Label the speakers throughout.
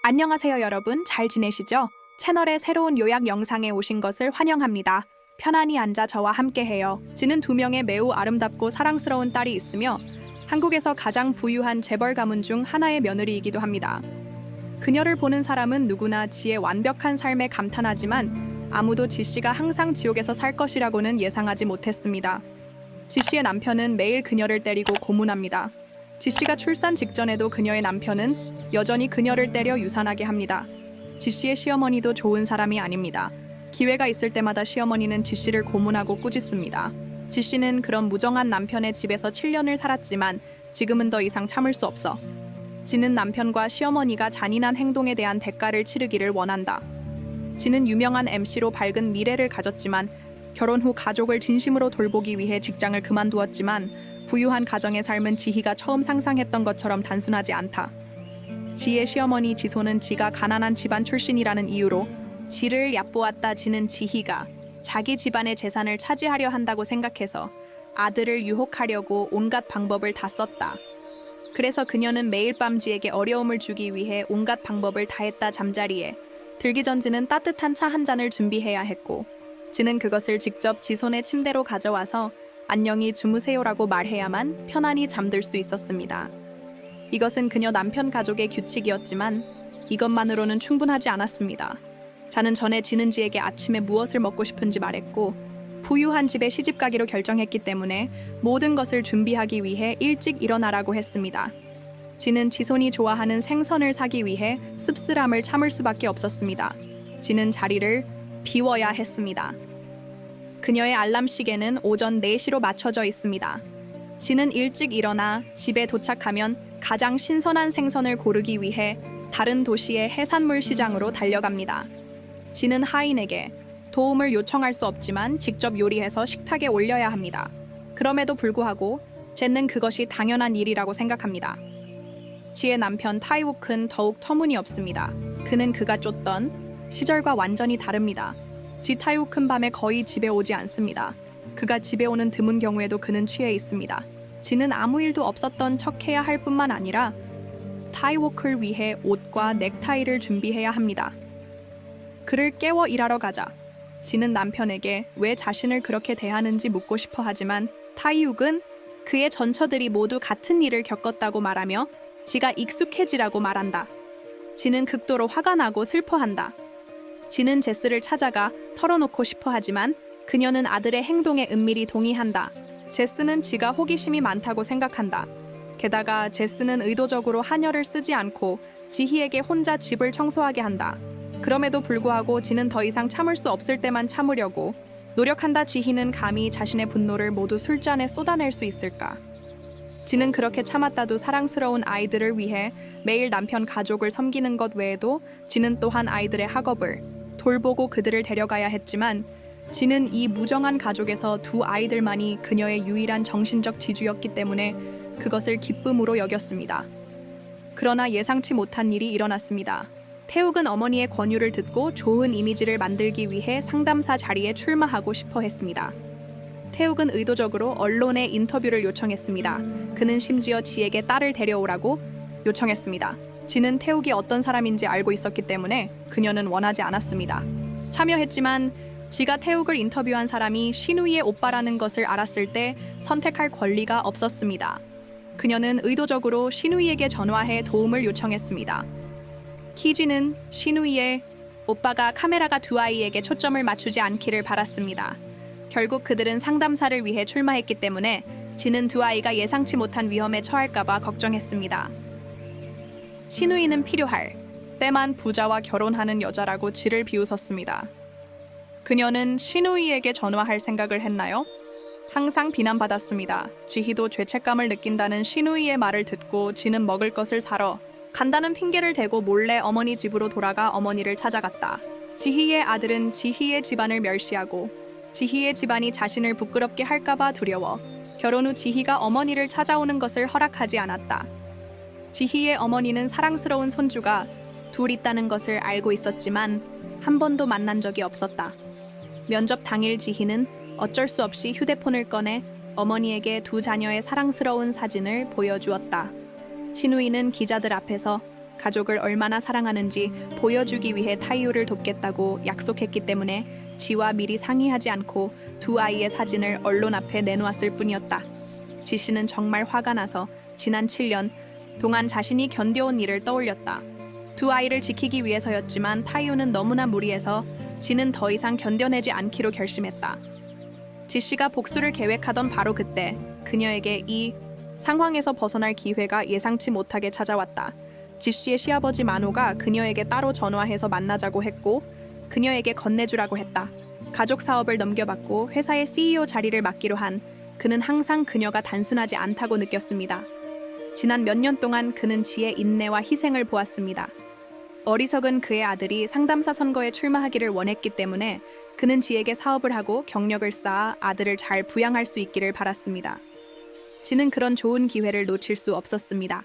Speaker 1: 안녕하세요 여러분, 잘 지내시죠? 채널의 새로운 요약 영상에 오신 것을 환영합니다. 편안히 앉아 저와 함께해요. 지는 2명의 매우 아름답고 사랑스러운 딸이 있으며 한국에서 가장 부유한 재벌 가문 중 하나의 며느리이기도 합니다. 그녀를 보는 사람은 누구나 지의 완벽한 삶에 감탄하지만 아무도 지 씨가 항상 지옥에서 살 것이라고는 예상하지 못했습니다. 지 씨의 남편은 매일 그녀를 때리고 고문합니다. 지 씨가 출산 직전에도 그녀의 남편은 여전히 그녀를 때려 유산하게 합니다. 지 씨의 시어머니도 좋은 사람이 아닙니다. 기회가 있을 때마다 시어머니는 지 씨를 고문하고 꾸짖습니다. 지 씨는 그런 무정한 남편의 집에서 7년을 살았지만 지금은 더 이상 참을 수 없어. 지는 남편과 시어머니가 잔인한 행동에 대한 대가를 치르기를 원한다. 지는 유명한 MC로 밝은 미래를 가졌지만 결혼 후 가족을 진심으로 돌보기 위해 직장을 그만두었지만 부유한 가정의 삶은 지희가 처음 상상했던 것처럼 단순하지 않다. 지의 시어머니 지소는 지가 가난한 집안 출신이라는 이유로 지를 얕보았다. 지는 지희가 자기 집안의 재산을 차지하려 한다고 생각해서 아들을 유혹하려고 온갖 방법을 다 썼다. 그래서 그녀는 매일 밤 지에게 어려움을 주기 위해 온갖 방법을 다했다. 잠자리에 들기 전 지는 따뜻한 차 한 잔을 준비해야 했고 지는 그것을 직접 지손의 침대로 가져와서 안녕히 주무세요라고 말해야만 편안히 잠들 수 있었습니다. 이것은 그녀 남편 가족의 규칙이었지만 이것만으로는 충분하지 않았습니다. 자는 전에 지는 지에게 아침에 무엇을 먹고 싶은지 말했고 부유한 집에 시집가기로 결정했기 때문에 모든 것을 준비하기 위해 일찍 일어나라고 했습니다. 지는 지손이 좋아하는 생선을 사기 위해 씁쓸함을 참을 수밖에 없었습니다. 지는 자리를 비워야 했습니다. 그녀의 알람 시계는 오전 4시로 맞춰져 있습니다. 지는 일찍 일어나 집에 도착하면 가장 신선한 생선을 고르기 위해 다른 도시의 해산물 시장으로 달려갑니다. 지는 하인에게 도움을 요청할 수 없지만 직접 요리해서 식탁에 올려야 합니다. 그럼에도 불구하고 쟤는 그것이 당연한 일이라고 생각합니다. 지의 남편 타이욱은 더욱 터무니없습니다. 그는 그가 쫓던 시절과 완전히 다릅니다. 지 타이욱은 밤에 거의 집에 오지 않습니다. 그가 집에 오는 드문 경우에도 그는 취해 있습니다. 지는 아무 일도 없었던 척해야 할 뿐만 아니라 타이워크를 위해 옷과 넥타이를 준비해야 합니다. 그를 깨워 일하러 가자. 지는 남편에게 왜 자신을 그렇게 대하는지 묻고 싶어 하지만 타이욱은 그의 전처들이 모두 같은 일을 겪었다고 말하며 지가 익숙해지라고 말한다. 지는 극도로 화가 나고 슬퍼한다. 지는 제스를 찾아가 털어놓고 싶어 하지만 그녀는 아들의 행동에 은밀히 동의한다. 제스는 지가 호기심이 많다고 생각한다. 게다가 제스는 의도적으로 한여를 쓰지 않고 지희에게 혼자 집을 청소하게 한다. 그럼에도 불구하고 지는 더 이상 참을 수 없을 때만 참으려고 노력한다. 지희는 감히 자신의 분노를 모두 술잔에 쏟아낼 수 있을까? 지는 그렇게 참았다도 사랑스러운 아이들을 위해 매일 남편 가족을 섬기는 것 외에도 지는 또한 아이들의 학업을 돌보고 그들을 데려가야 했지만 지는 이 무정한 가족에서 2 아이들만이 그녀의 유일한 정신적 지주였기 때문에 그것을 기쁨으로 여겼습니다. 그러나 예상치 못한 일이 일어났습니다. 태욱은 어머니의 권유를 듣고 좋은 이미지를 만들기 위해 상담사 자리에 출마하고 싶어 했습니다. 태욱은 의도적으로 언론에 인터뷰를 요청했습니다. 그는 심지어 지에게 딸을 데려오라고 요청했습니다. 지는 태욱이 어떤 사람인지 알고 있었기 때문에 그녀는 원하지 않았습니다. 참여했지만 지가 태욱을 인터뷰한 사람이 신우이의 오빠라는 것을 알았을 때 선택할 권리가 없었습니다. 그녀는 의도적으로 신우이에게 전화해 도움을 요청했습니다. 키지는 신우이의 오빠가 카메라가 2 아이에게 초점을 맞추지 않기를 바랐습니다. 결국 그들은 상담사를 위해 출마했기 때문에 지는 2 아이가 예상치 못한 위험에 처할까봐 걱정했습니다. 신우이는 필요할 때만 부자와 결혼하는 여자라고 지를 비웃었습니다. 그녀는 신우이에게 전화할 생각을 했나요? 항상 비난받았습니다. 지희도 죄책감을 느낀다는 신우이의 말을 듣고 지는 먹을 것을 사러 간다는 핑계를 대고 몰래 어머니 집으로 돌아가 어머니를 찾아갔다. 지희의 아들은 지희의 집안을 멸시하고 지희의 집안이 자신을 부끄럽게 할까봐 두려워 결혼 후 지희가 어머니를 찾아오는 것을 허락하지 않았다. 지희의 어머니는 사랑스러운 손주가 2 있다는 것을 알고 있었지만 한 번도 만난 적이 없었다. 면접 당일 지희는 어쩔 수 없이 휴대폰을 꺼내 어머니에게 2 자녀의 사랑스러운 사진을 보여주었다. 신우이는 기자들 앞에서 가족을 얼마나 사랑하는지 보여주기 위해 타이오를 돕겠다고 약속했기 때문에 지와 미리 상의하지 않고 두 아이의 사진을 언론 앞에 내놓았을 뿐이었다. 지 씨는 정말 화가 나서 지난 7년 동안 자신이 견뎌온 일을 떠올렸다. 두 아이를 지키기 위해서였지만 타이오는 너무나 무리해서 지는 더 이상 견뎌내지 않기로 결심했다. 지 씨가 복수를 계획하던 바로 그때 그녀에게 이 상황에서 벗어날 기회가 예상치 못하게 찾아왔다. 지 씨의 시아버지 만호가 그녀에게 따로 전화해서 만나자고 했고 그녀에게 건네주라고 했다. 가족 사업을 넘겨받고 회사의 CEO 자리를 맡기로 한 그는 항상 그녀가 단순하지 않다고 느꼈습니다. 지난 몇 년 동안 그는 지의 인내와 희생을 보았습니다. 어리석은 그의 아들이 상담사 선거에 출마하기를 원했기 때문에 그는 지에게 사업을 하고 경력을 쌓아 아들을 잘 부양할 수 있기를 바랐습니다. 지는 그런 좋은 기회를 놓칠 수 없었습니다.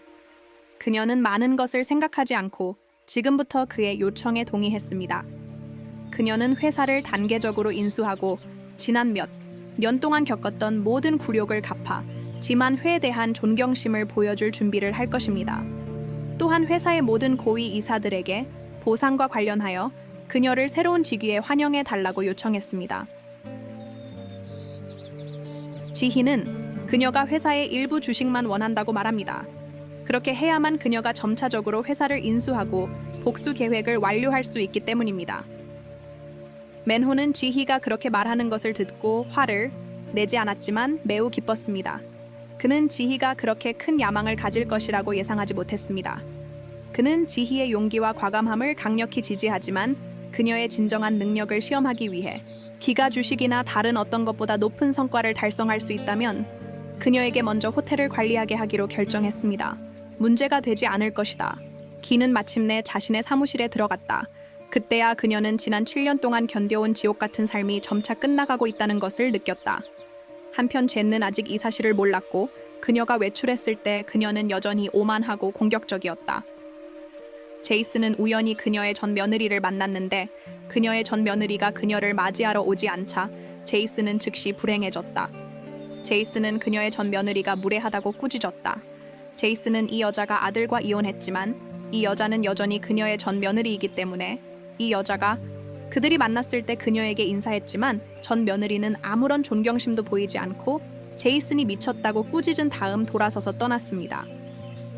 Speaker 1: 그녀는 많은 것을 생각하지 않고 지금부터 그의 요청에 동의했습니다. 그녀는 회사를 단계적으로 인수하고 지난 몇 년 동안 겪었던 모든 굴욕을 갚아 지만 회에 대한 존경심을 보여줄 준비를 할 것입니다. 또한 회사의 모든 고위 이사들에게 보상과 관련하여 그녀를 새로운 직위에 환영해 달라고 요청했습니다. 지희는 그녀가 회사의 일부 주식만 원한다고 말합니다. 그렇게 해야만 그녀가 점차적으로 회사를 인수하고 복수 계획을 완료할 수 있기 때문입니다. 맨호는 지희가 그렇게 말하는 것을 듣고 화를 내지 않았지만 매우 기뻤습니다. 그는 지희가 그렇게 큰 야망을 가질 것이라고 예상하지 못했습니다. 그는 지희의 용기와 과감함을 강력히 지지하지만 그녀의 진정한 능력을 시험하기 위해 기가 주식이나 다른 어떤 것보다 높은 성과를 달성할 수 있다면 그녀에게 먼저 호텔을 관리하게 하기로 결정했습니다. 문제가 되지 않을 것이다. 기는 마침내 자신의 사무실에 들어갔다. 그때야 그녀는 지난 7년 동안 견뎌온 지옥 같은 삶이 점차 끝나가고 있다는 것을 느꼈다. 한편 젠는 아직 이 사실을 몰랐고 그녀가 외출했을 때 그녀는 여전히 오만하고 공격적이었다. 제이슨은 우연히 그녀의 전 며느리를 만났는데 그녀의 전 며느리가 그녀를 맞이하러 오지 않자 제이슨은 즉시 불행해졌다. 제이슨은 그녀의 전 며느리가 무례하다고 꾸짖었다. 제이슨은 이 여자가 아들과 이혼했지만 이 여자는 여전히 그녀의 전 며느리이기 때문에 이 여자가 그들이 만났을 때 그녀에게 인사했지만 전 며느리는 아무런 존경심도 보이지 않고 제이슨이 미쳤다고 꾸짖은 다음 돌아서서 떠났습니다.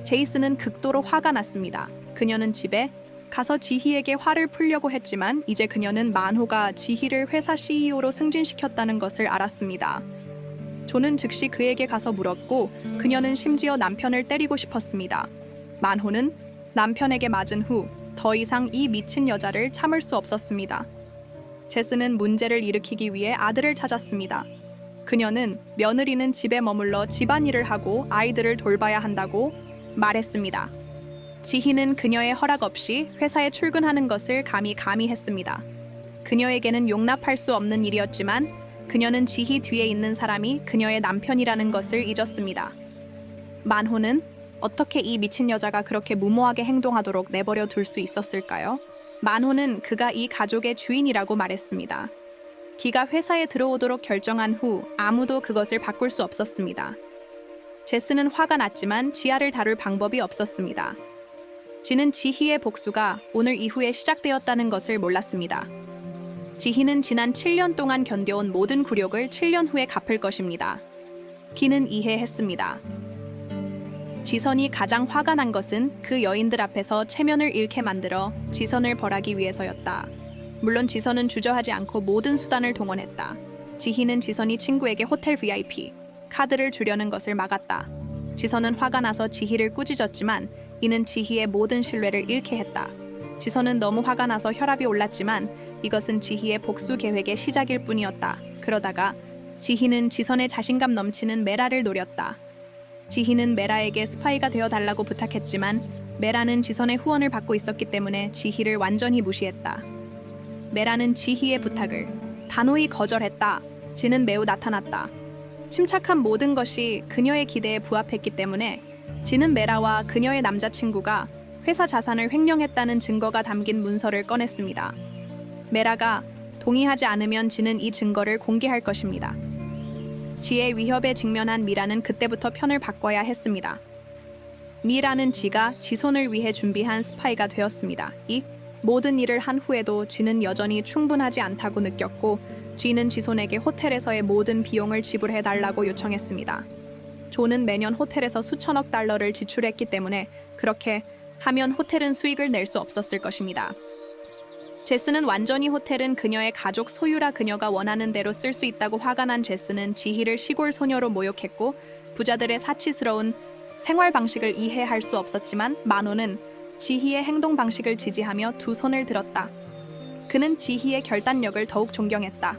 Speaker 1: 제이슨은 극도로 화가 났습니다. 그녀는 집에 가서 지희에게 화를 풀려고 했지만 이제 그녀는 만호가 지희를 회사 CEO로 승진시켰다는 것을 알았습니다. 조는 즉시 그에게 가서 물었고 그녀는 심지어 남편을 때리고 싶었습니다. 만호는 남편에게 맞은 후 더 이상 이 미친 여자를 참을 수 없었습니다. 제스는 문제를 일으키기 위해 아들을 찾았습니다. 그녀는 며느리는 집에 머물러 집안일을 하고 아이들을 돌봐야 한다고 말했습니다. 지희는 그녀의 허락 없이 회사에 출근하는 것을 감히 했습니다. 그녀에게는 용납할 수 없는 일이었지만 그녀는 지희 뒤에 있는 사람이 그녀의 남편이라는 것을 잊었습니다. 만호는 어떻게 이 미친 여자가 그렇게 무모하게 행동하도록 내버려 둘 수 있었을까요? 만호는 그가 이 가족의 주인이라고 말했습니다. 기가 회사에 들어오도록 결정한 후 아무도 그것을 바꿀 수 없었습니다. 제스는 화가 났지만 지아를 다룰 방법이 없었습니다. 지는 지희의 복수가 오늘 이후에 시작되었다는 것을 몰랐습니다. 지희는 지난 7년 동안 견뎌온 모든 굴욕을 7년 후에 갚을 것입니다. 기는 이해했습니다. 지선이 가장 화가 난 것은 그 여인들 앞에서 체면을 잃게 만들어 지선을 벌하기 위해서였다. 물론 지선은 주저하지 않고 모든 수단을 동원했다. 지희는 지선이 친구에게 호텔 VIP 카드를 주려는 것을 막았다. 지선은 화가 나서 지희를 꾸짖었지만 이는 지희의 모든 신뢰를 잃게 했다. 지선은 너무 화가 나서 혈압이 올랐지만 이것은 지희의 복수 계획의 시작일 뿐이었다. 그러다가 지희는 지선의 자신감 넘치는 메라를 노렸다. 지희는 메라에게 스파이가 되어달라고 부탁했지만 메라는 지선의 후원을 받고 있었기 때문에 지희를 완전히 무시했다. 메라는 지희의 부탁을 단호히 거절했다. 지는 매우 나타났다. 침착한 모든 것이 그녀의 기대에 부합했기 때문에 지는 메라와 그녀의 남자친구가 회사 자산을 횡령했다는 증거가 담긴 문서를 꺼냈습니다. 메라가 동의하지 않으면 지는 이 증거를 공개할 것입니다. 지의 위협에 직면한 미라는 그때부터 편을 바꿔야 했습니다. 미라는 지가 지손을 위해 준비한 스파이가 되었습니다. 이 모든 일을 한 후에도 지는 여전히 충분하지 않다고 느꼈고 지는 지손에게 호텔에서의 모든 비용을 지불해달라고 요청했습니다. 조는 매년 호텔에서 수천억 달러를 지출했기 때문에 그렇게 하면 호텔은 수익을 낼 수 없었을 것입니다. 제스는 완전히 호텔은 그녀의 가족 소유라 그녀가 원하는 대로 쓸 수 있다고 화가 난 제스는 지희를 시골 소녀로 모욕했고 부자들의 사치스러운 생활 방식을 이해할 수 없었지만 마노는 지희의 행동 방식을 지지하며 두 손을 들었다. 그는 지희의 결단력을 더욱 존경했다.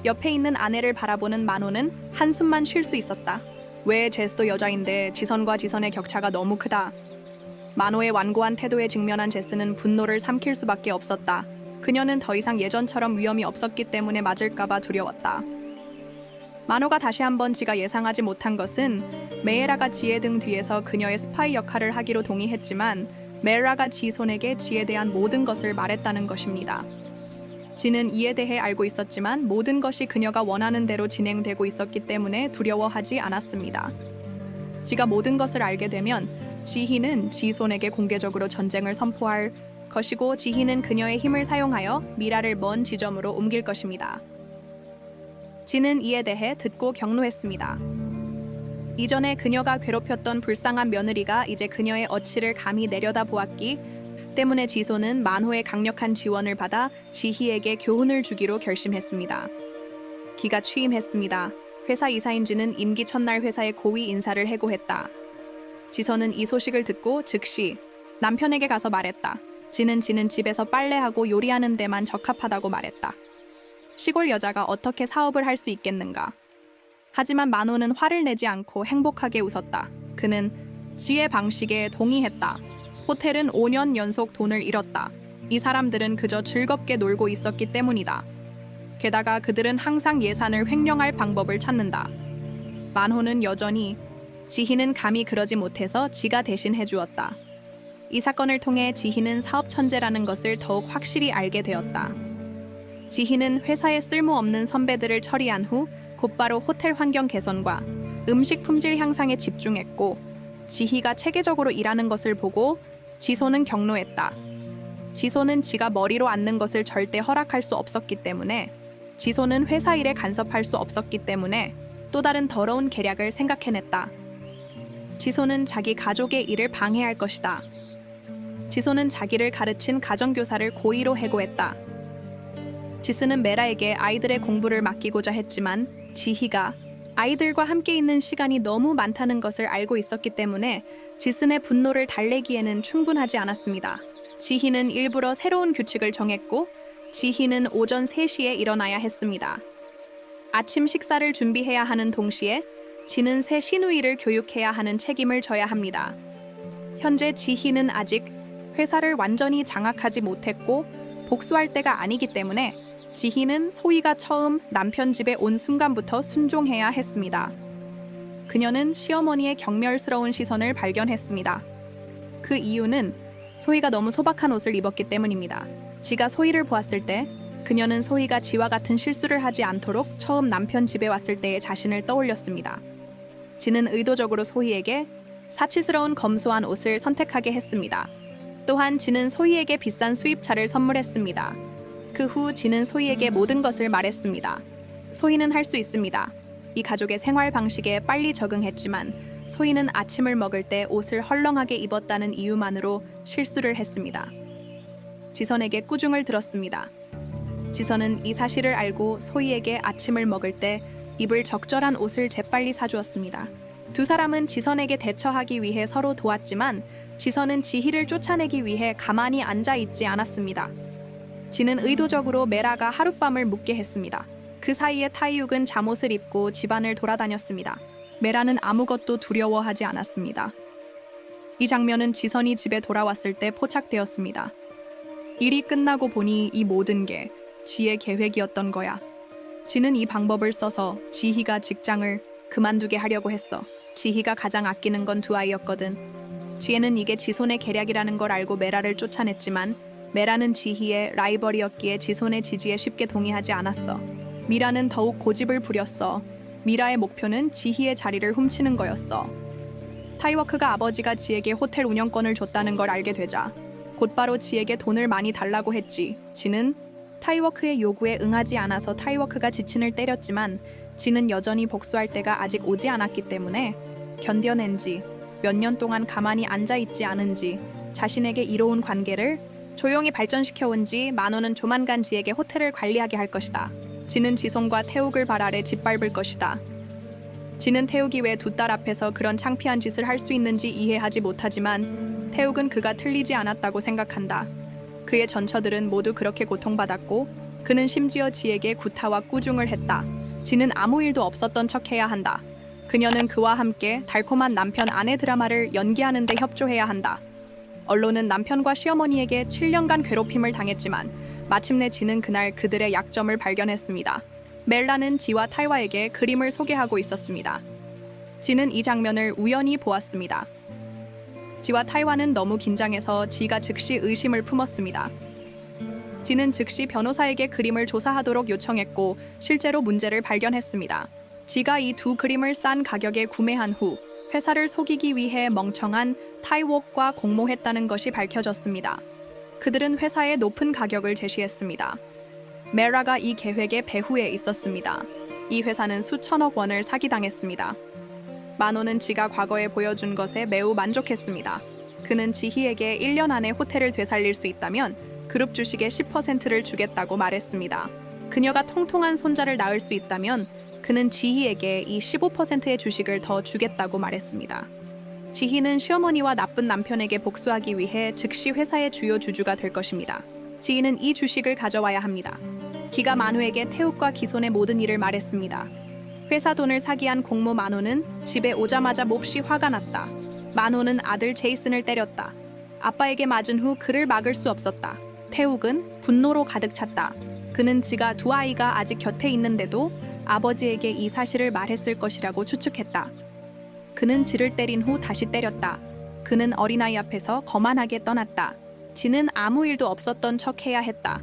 Speaker 1: 옆에 있는 아내를 바라보는 마노는 한숨만 쉴 수 있었다. 왜 제스도 여자인데 지선과 지선의 격차가 너무 크다. 마노의 완고한 태도에 직면한 제스는 분노를 삼킬 수밖에 없었다. 그녀는 더 이상 예전처럼 위험이 없었기 때문에 맞을까봐 두려웠다. 마노가 다시 한번 지가 예상하지 못한 것은 메에라가 지의 등 뒤에서 그녀의 스파이 역할을 하기로 동의했지만 메에라가 지손에게 지에 대한 모든 것을 말했다는 것입니다. 지는 이에 대해 알고 있었지만 모든 것이 그녀가 원하는 대로 진행되고 있었기 때문에 두려워하지 않았습니다. 지가 모든 것을 알게 되면 지희는 지손에게 공개적으로 전쟁을 선포할 것이고 지희는 그녀의 힘을 사용하여 미라를 먼 지점으로 옮길 것입니다. 지는 이에 대해 듣고 격노했습니다. 이전에 그녀가 괴롭혔던 불쌍한 며느리가 이제 그녀의 어치를 감히 내려다보았기 때문에 지손은 만호의 강력한 지원을 받아 지희에게 교훈을 주기로 결심했습니다. 기가 취임했습니다. 회사 이사인 지는 임기 첫날 회사의 고위 인사를 해고했다. 지선은 이 소식을 듣고 즉시 남편에게 가서 말했다. 지는 집에서 빨래하고 요리하는 데만 적합하다고 말했다. 시골 여자가 어떻게 사업을 할 수 있겠는가. 하지만 만호는 화를 내지 않고 행복하게 웃었다. 그는 지의 방식에 동의했다. 호텔은 5년 연속 돈을 잃었다. 이 사람들은 그저 즐겁게 놀고 있었기 때문이다. 게다가 그들은 항상 예산을 횡령할 방법을 찾는다. 만호는 여전히 지희는 감히 그러지 못해서 지가 대신 해주었다. 이 사건을 통해 지희는 사업 천재라는 것을 더욱 확실히 알게 되었다. 지희는 회사에 쓸모없는 선배들을 처리한 후 곧바로 호텔 환경 개선과 음식 품질 향상에 집중했고 지희가 체계적으로 일하는 것을 보고 지소는 격노했다. 지소는 지가 머리로 앉는 것을 절대 허락할 수 없었기 때문에 지소는 회사 일에 간섭할 수 없었기 때문에 또 다른 더러운 계략을 생각해냈다. 지소는 자기 가족의 일을 방해할 것이다. 지소는 자기를 가르친 가정교사를 고의로 해고했다. 지스는 메라에게 아이들의 공부를 맡기고자 했지만 지희가 아이들과 함께 있는 시간이 너무 많다는 것을 알고 있었기 때문에 지슨의 분노를 달래기에는 충분하지 않았습니다. 지희는 일부러 새로운 규칙을 정했고 지희는 오전 3시에 일어나야 했습니다. 아침 식사를 준비해야 하는 동시에 지는 새 시누이를 교육해야 하는 책임을 져야 합니다. 현재 지희는 아직 회사를 완전히 장악하지 못했고 복수할 때가 아니기 때문에 지희는 소희가 처음 남편 집에 온 순간부터 순종해야 했습니다. 그녀는 시어머니의 경멸스러운 시선을 발견했습니다. 그 이유는 소희가 너무 소박한 옷을 입었기 때문입니다. 지가 소희를 보았을 때 그녀는 소희가 지와 같은 실수를 하지 않도록 처음 남편 집에 왔을 때의 자신을 떠올렸습니다. 지는 의도적으로 소희에게 사치스러운 검소한 옷을 선택하게 했습니다. 또한 지는 소희에게 비싼 수입차를 선물했습니다. 그 후 지는 소희에게 모든 것을 말했습니다. 소희는 할 수 있습니다. 이 가족의 생활 방식에 빨리 적응했지만 소희는 아침을 먹을 때 옷을 헐렁하게 입었다는 이유만으로 실수를 했습니다. 지선에게 꾸중을 들었습니다. 지선은 이 사실을 알고 소희에게 아침을 먹을 때 입을 적절한 옷을 재빨리 사주었습니다. 두 사람은 지선에게 대처하기 위해 서로 도왔지만 지선은 지희를 쫓아내기 위해 가만히 앉아 있지 않았습니다. 지는 의도적으로 메라가 하룻밤을 묵게 했습니다. 그 사이에 타이욱은 잠옷을 입고 집안을 돌아다녔습니다. 메라는 아무것도 두려워하지 않았습니다. 이 장면은 지선이 집에 돌아왔을 때 포착되었습니다. 일이 끝나고 보니 이 모든 게 지의 계획이었던 거야. 지는 이 방법을 써서 지희가 직장을 그만두게 하려고 했어. 지희가 가장 아끼는 건 두 아이였거든. 지혜는 이게 지손의 계략이라는 걸 알고 메라를 쫓아냈지만 메라는 지희의 라이벌이었기에 지손의 지지에 쉽게 동의하지 않았어. 미라는 더욱 고집을 부렸어. 미라의 목표는 지희의 자리를 훔치는 거였어. 타이워크가 아버지가 지에게 호텔 운영권을 줬다는 걸 알게 되자 곧바로 지에게 돈을 많이 달라고 했지. 지는 타이워크의 요구에 응하지 않아서 타이워크가 지친을 때렸지만 지는 여전히 복수할 때가 아직 오지 않았기 때문에 견뎌낸지 몇 년 동안 가만히 앉아있지 않은지 자신에게 이로운 관계를 조용히 발전시켜온 지 만호는 조만간 지에게 호텔을 관리하게 할 것이다. 지는 지손과 태욱을 발 아래 짓밟을 것이다. 지는 태욱이 왜 두 딸 앞에서 그런 창피한 짓을 할 수 있는지 이해하지 못하지만 태욱은 그가 틀리지 않았다고 생각한다. 그의 전처들은 모두 그렇게 고통받았고 그는 심지어 지에게 구타와 꾸중을 했다. 지는 아무 일도 없었던 척해야 한다. 그녀는 그와 함께 달콤한 남편 아내 드라마를 연기하는 데 협조해야 한다. 언론은 남편과 시어머니에게 7년간 괴롭힘을 당했지만 마침내 지는 그날 그들의 약점을 발견했습니다. 멜라는 지와 타이와에게 그림을 소개하고 있었습니다. 지는 이 장면을 우연히 보았습니다. 지와 타이와는 너무 긴장해서 지가 즉시 의심을 품었습니다. 지는 즉시 변호사에게 그림을 조사하도록 요청했고 실제로 문제를 발견했습니다. 지가 이 두 그림을 싼 가격에 구매한 후 회사를 속이기 위해 멍청한 타이웍과 공모했다는 것이 밝혀졌습니다. 그들은 회사에 높은 가격을 제시했습니다. 메라가 이 계획의 배후에 있었습니다. 이 회사는 수천억 원을 사기당했습니다. 만호는 지가 과거에 보여준 것에 매우 만족했습니다. 그는 지희에게 1년 안에 호텔을 되살릴 수 있다면 그룹 주식의 10%를 주겠다고 말했습니다. 그녀가 통통한 손자를 낳을 수 있다면 그는 지희에게 이 15%의 주식을 더 주겠다고 말했습니다. 지희는 시어머니와 나쁜 남편에게 복수하기 위해 즉시 회사의 주요 주주가 될 것입니다. 지희는 이 주식을 가져와야 합니다. 기가 만호에게 태욱과 기손의 모든 일을 말했습니다. 회사 돈을 사기한 공모 만호는 집에 오자마자 몹시 화가 났다. 만호는 아들 제이슨을 때렸다. 아빠에게 맞은 후 그를 막을 수 없었다. 태욱은 분노로 가득 찼다. 그는 지가 두 아이가 아직 곁에 있는데도 아버지에게 이 사실을 말했을 것이라고 추측했다. 그는 지를 때린 후 다시 때렸다. 그는 어린아이 앞에서 거만하게 떠났다. 지는 아무 일도 없었던 척해야 했다.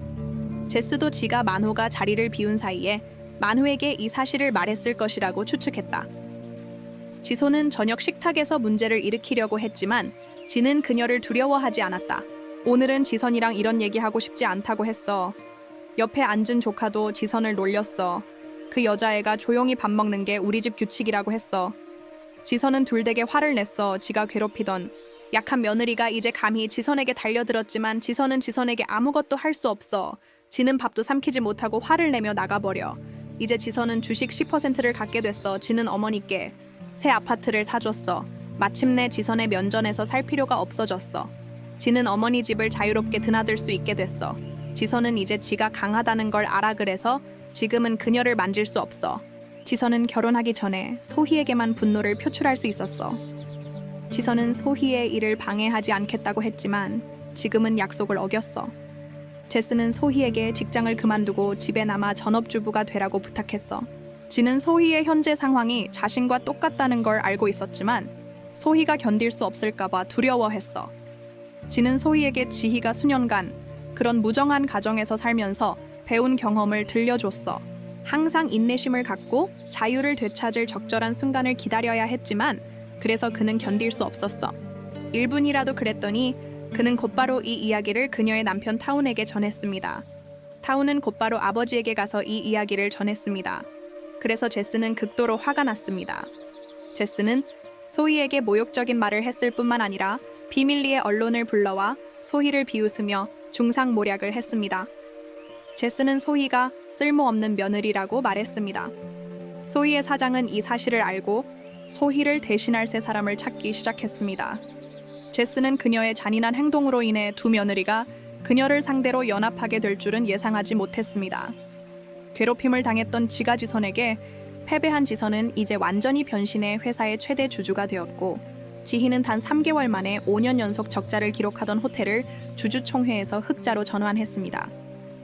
Speaker 1: 제스도 지가 만호가 자리를 비운 사이에 만호에게 이 사실을 말했을 것이라고 추측했다. 지소는 저녁 식탁에서 문제를 일으키려고 했지만 지는 그녀를 두려워하지 않았다. 오늘은 지선이랑 이런 얘기하고 싶지 않다고 했어. 옆에 앉은 조카도 지선을 놀렸어. 그 여자애가 조용히 밥 먹는 게 우리 집 규칙이라고 했어. 지선은 둘되게 화를 냈어. 지가 괴롭히던 약한 며느리가 이제 감히 지선에게 달려들었지만 지선은 지선에게 아무것도 할 수 없어. 지는 밥도 삼키지 못하고 화를 내며 나가버려. 이제 지선은 주식 10%를 갖게 됐어. 지는 어머니께 새 아파트를 사줬어. 마침내 지선의 면전에서 살 필요가 없어졌어. 지는 어머니 집을 자유롭게 드나들 수 있게 됐어. 지선은 이제 지가 강하다는 걸 알아. 그래서 지금은 그녀를 만질 수 없어. 지선은 결혼하기 전에 소희에게만 분노를 표출할 수 있었어. 지선은 소희의 일을 방해하지 않겠다고 했지만 지금은 약속을 어겼어. 제스는 소희에게 직장을 그만두고 집에 남아 전업주부가 되라고 부탁했어. 지는 소희의 현재 상황이 자신과 똑같다는 걸 알고 있었지만 소희가 견딜 수 없을까봐 두려워했어. 지는 소희에게 지희가 수년간 그런 무정한 가정에서 살면서 배운 경험을 들려줬어. 항상 인내심을 갖고 자유를 되찾을 적절한 순간을 기다려야 했지만 그래서 그는 견딜 수 없었어. 1분이라도 그랬더니 그는 곧바로 이 이야기를 그녀의 남편 타운에게 전했습니다. 타운은 곧바로 아버지에게 가서 이 이야기를 전했습니다. 그래서 제스는 극도로 화가 났습니다. 제스는 소희에게 모욕적인 말을 했을 뿐만 아니라 비밀리에 언론을 불러와 소희를 비웃으며 중상모략을 했습니다. 제스는 소희가 쓸모없는 며느리라고 말했습니다. 소희의 사장은 이 사실을 알고 소희를 대신할 새 사람을 찾기 시작했습니다. 제스는 그녀의 잔인한 행동으로 인해 두 며느리가 그녀를 상대로 연합하게 될 줄은 예상하지 못했습니다. 괴롭힘을 당했던 지가 지선에게 패배한 지선은 이제 완전히 변신해 회사의 최대 주주가 되었고 지희는 단 3개월 만에 5년 연속 적자를 기록하던 호텔을 주주총회에서 흑자로 전환했습니다.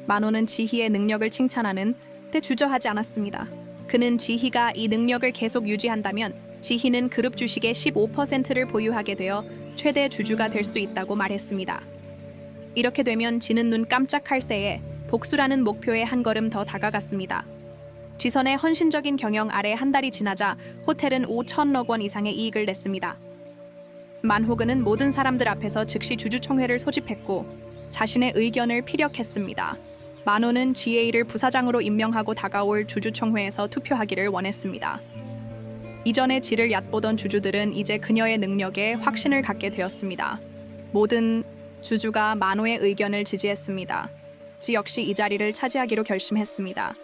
Speaker 1: 만호는 지희의 능력을 칭찬하는 데 주저하지 않았습니다. 그는 지희가 이 능력을 계속 유지한다면 지희는 그룹 주식의 15%를 보유하게 되어 최대 주주가 될 수 있다고 말했습니다. 이렇게 되면 지는 눈 깜짝할 새에 복수라는 목표에 한 걸음 더 다가갔습니다. 지선의 헌신적인 경영 아래 한 달이 지나자 호텔은 5천억 원 이상의 이익을 냈습니다. 만호근은 모든 사람들 앞에서 즉시 주주총회를 소집했고 자신의 의견을 피력했습니다. 만호는 GA를 부사장으로 임명하고 다가올 주주총회에서 투표하기를 원했습니다. 이전에 지를 얕보던 주주들은 이제 그녀의 능력에 확신을 갖게 되었습니다. 모든 주주가 만호의 의견을 지지했습니다. 지 역시 이 자리를 차지하기로 결심했습니다.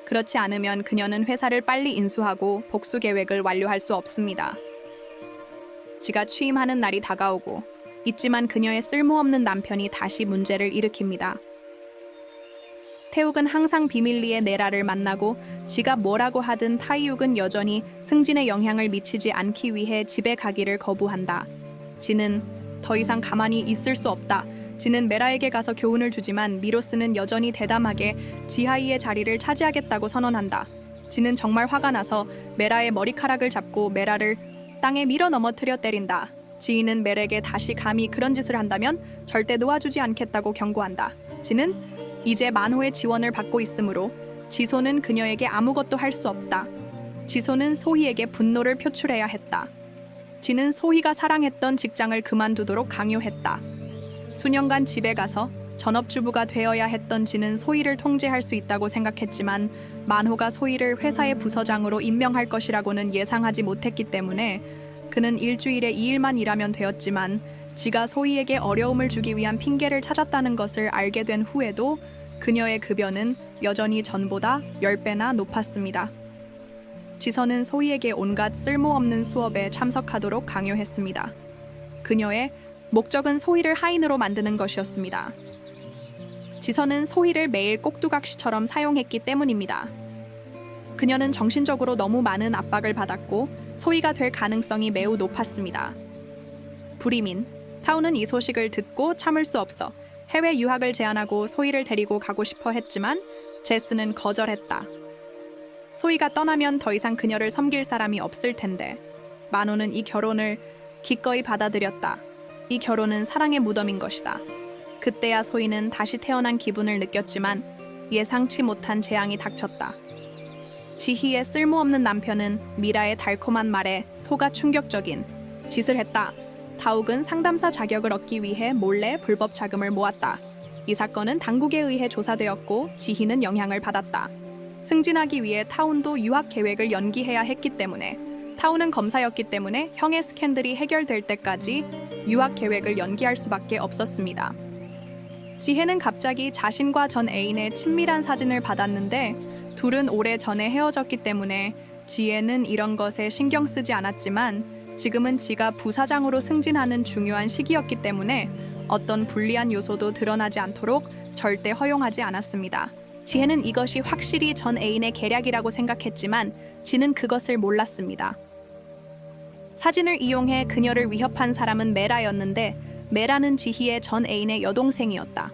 Speaker 1: 그렇지 않으면 그녀는 회사를 빨리 인수하고 복수 계획을 완료할 수 없습니다. 지가 취임하는 날이 다가오고 있지만 그녀의 쓸모없는 남편이 다시 문제를 일으킵니다. 태욱은 항상 비밀리에 내라를 만나고 지가 뭐라고 하든 타이욱은 여전히 승진에 영향을 미치지 않기 위해 집에 가기를 거부한다. 지는 더 이상 가만히 있을 수 없다. 지는 메라에게 가서 교훈을 주지만 미로스는 여전히 대담하게 지하이의 자리를 차지하겠다고 선언한다. 지는 정말 화가 나서 메라의 머리카락을 잡고 메라를 땅에 밀어 넘어뜨려 때린다. 지인은 멜에게 다시 감히 그런 짓을 한다면 절대 놓아주지 않겠다고 경고한다. 지는 이제 만호의 지원을 받고 있으므로 지소는 그녀에게 아무것도 할 수 없다. 지소는 소희에게 분노를 표출해야 했다. 지는 소희가 사랑했던 직장을 그만두도록 강요했다. 수년간 집에 가서 전업주부가 되어야 했던 지는 소희를 통제할 수 있다고 생각했지만 만호가 소희를 회사의 부서장으로 임명할 것이라고는 예상하지 못했기 때문에 그는 일주일에 2일만 일하면 되었지만 지가 소희에게 어려움을 주기 위한 핑계를 찾았다는 것을 알게 된 후에도 그녀의 급여는 여전히 전보다 10배나 높았습니다. 지선은 소희에게 온갖 쓸모없는 수업에 참석하도록 강요했습니다. 그녀의 목적은 소희를 하인으로 만드는 것이었습니다. 지선은 소희를 매일 꼭두각시처럼 사용했기 때문입니다. 그녀는 정신적으로 너무 많은 압박을 받았고 소희가 될 가능성이 매우 높았습니다. 불이민 타우는 이 소식을 듣고 참을 수 없어 해외 유학을 제안하고 소희를 데리고 가고 싶어 했지만 제스는 거절했다. 소희가 떠나면 더 이상 그녀를 섬길 사람이 없을 텐데 만호는 이 결혼을 기꺼이 받아들였다. 이 결혼은 사랑의 무덤인 것이다. 그때야 소희는 다시 태어난 기분을 느꼈지만 예상치 못한 재앙이 닥쳤다. 지희의 쓸모없는 남편은 미라의 달콤한 말에 속아 충격적인 짓을 했다. 타욱은 상담사 자격을 얻기 위해 몰래 불법 자금을 모았다. 이 사건은 당국에 의해 조사되었고 지희는 영향을 받았다. 승진하기 위해 타운도 유학 계획을 연기해야 했기 때문에 타운은 검사였기 때문에 형의 스캔들이 해결될 때까지 유학 계획을 연기할 수밖에 없었습니다. 지혜는 갑자기 자신과 전 애인의 친밀한 사진을 받았는데 둘은 오래 전에 헤어졌기 때문에 지혜는 이런 것에 신경 쓰지 않았지만 지금은 지가 부사장으로 승진하는 중요한 시기였기 때문에 어떤 불리한 요소도 드러나지 않도록 절대 허용하지 않았습니다. 지혜는 이것이 확실히 전 애인의 계략이라고 생각했지만 지는 그것을 몰랐습니다. 사진을 이용해 그녀를 위협한 사람은 메라였는데 메라는 지희의 전 애인의 여동생이었다.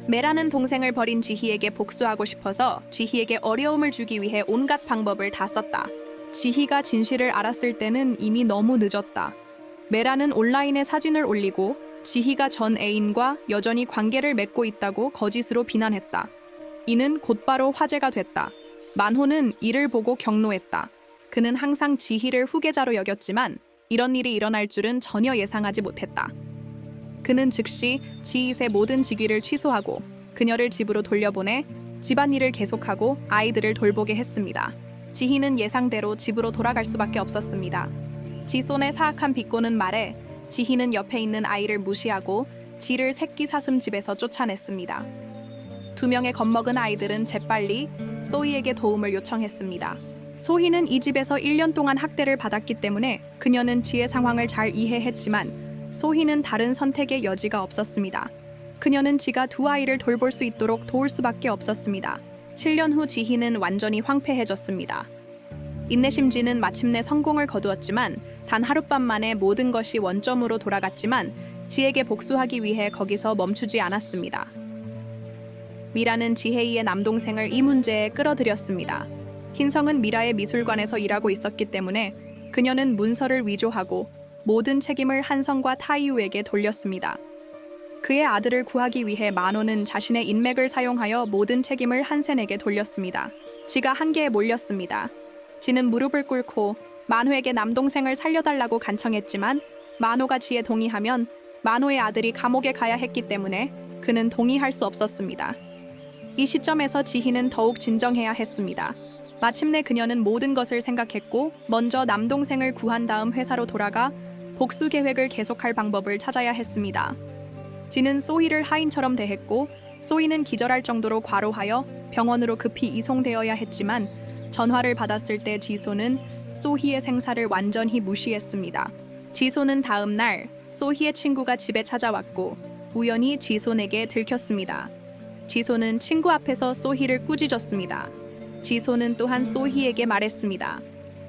Speaker 1: 메라는 동생을 버린 지희에게 복수하고 싶어서 지희에게 어려움을 주기 위해 온갖 방법을 다 썼다. 지희가 진실을 알았을 때는 이미 너무 늦었다. 메라는 온라인에 사진을 올리고 지희가 전 애인과 여전히 관계를 맺고 있다고 거짓으로 비난했다. 이는 곧바로 화제가 됐다. 만호는 이를 보고 경로했다. 그는 항상 지희를 후계자로 여겼지만 이런 일이 일어날 줄은 전혀 예상하지 못했다. 그는 즉시 지잇의 모든 직위를 취소하고 그녀를 집으로 돌려보내 집안일을 계속하고 아이들을 돌보게 했습니다. 지희는 예상대로 집으로 돌아갈 수밖에 없었습니다. 지손의 사악한 비꼬는 말에 지희는 옆에 있는 아이를 무시하고 지를 새끼 사슴 집에서 쫓아냈습니다. 2명의 겁먹은 아이들은 재빨리 소희에게 도움을 요청했습니다. 소희는 이 집에서 1년 동안 학대를 받았기 때문에 그녀는 지의 상황을 잘 이해했지만 소희는 다른 선택의 여지가 없었습니다. 그녀는 지가 2아이를 돌볼 수 있도록 도울 수밖에 없었습니다. 7년 후 지희는 완전히 황폐해졌습니다. 인내심지는 마침내 성공을 거두었지만 단 하룻밤 만에 모든 것이 원점으로 돌아갔지만 지에게 복수하기 위해 거기서 멈추지 않았습니다. 미라는 지혜이의 남동생을 이 문제에 끌어들였습니다. 흰성은 미라의 미술관에서 일하고 있었기 때문에 그녀는 문서를 위조하고 모든 책임을 한성과 타이우에게 돌렸습니다. 그의 아들을 구하기 위해 만호는 자신의 인맥을 사용하여 모든 책임을 한센에게 돌렸습니다. 지가 한계에 몰렸습니다. 지는 무릎을 꿇고 만호에게 남동생을 살려달라고 간청했지만 만호가 지에 동의하면 만호의 아들이 감옥에 가야 했기 때문에 그는 동의할 수 없었습니다. 이 시점에서 지희는 더욱 진정해야 했습니다. 마침내 그녀는 모든 것을 생각했고 먼저 남동생을 구한 다음 회사로 돌아가 복수 계획을 계속할 방법을 찾아야 했습니다. 지는 소희를 하인처럼 대했고 소희는 기절할 정도로 과로하여 병원으로 급히 이송되어야 했지만 전화를 받았을 때 지소는 소희의 생사를 완전히 무시했습니다. 지소는 다음 날 소희의 친구가 집에 찾아왔고 우연히 지소에게 들켰습니다. 지소는 친구 앞에서 소희를 꾸짖었습니다. 지소는 또한 소희에게 말했습니다.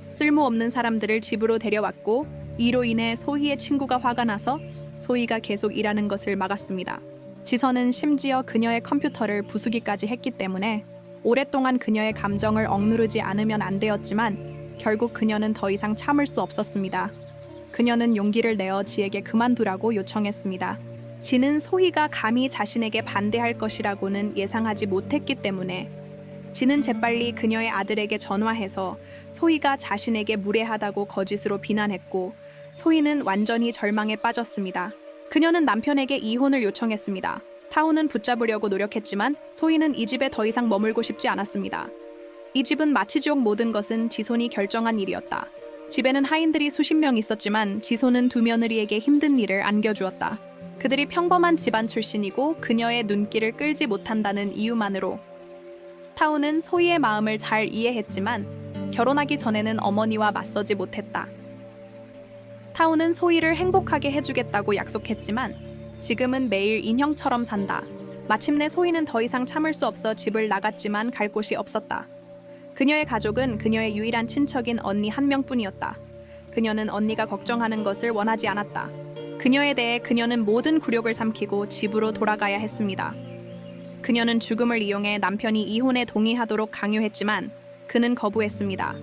Speaker 1: 쓸모없는 사람들을 집으로 데려왔고 이로 인해 소희의 친구가 화가 나서 소희가 계속 일하는 것을 막았습니다. 지선은 심지어 그녀의 컴퓨터를 부수기까지 했기 때문에 오랫동안 그녀의 감정을 억누르지 않으면 안 되었지만 결국 그녀는 더 이상 참을 수 없었습니다. 그녀는 용기를 내어 지에게 그만두라고 요청했습니다. 지는 소희가 감히 자신에게 반대할 것이라고는 예상하지 못했기 때문에 지는 재빨리 그녀의 아들에게 전화해서 소희가 자신에게 무례하다고 거짓으로 비난했고 소희는 완전히 절망에 빠졌습니다. 그녀는 남편에게 이혼을 요청했습니다. 타오는 붙잡으려고 노력했지만 소희는 이 집에 더 이상 머물고 싶지 않았습니다. 이 집은 마취지옥 모든 것은 지손이 결정한 일이었다. 집에는 하인들이 수십 명 있었지만 지손은 두 며느리에게 힘든 일을 안겨주었다. 그들이 평범한 집안 출신이고 그녀의 눈길을 끌지 못한다는 이유만으로 타오는 소희의 마음을 잘 이해했지만 결혼하기 전에는 어머니와 맞서지 못했다. 타오는 소희를 행복하게 해주겠다고 약속했지만 지금은 매일 인형처럼 산다. 마침내 소희는 더 이상 참을 수 없어 집을 나갔지만 갈 곳이 없었다. 그녀의 가족은 그녀의 유일한 친척인 언니 한 명뿐이었다. 그녀는 언니가 걱정하는 것을 원하지 않았다. 그녀에 대해 그녀는 모든 굴욕을 삼키고 집으로 돌아가야 했습니다. 그녀는 죽음을 이용해 남편이 이혼에 동의하도록 강요했지만 그는 거부했습니다.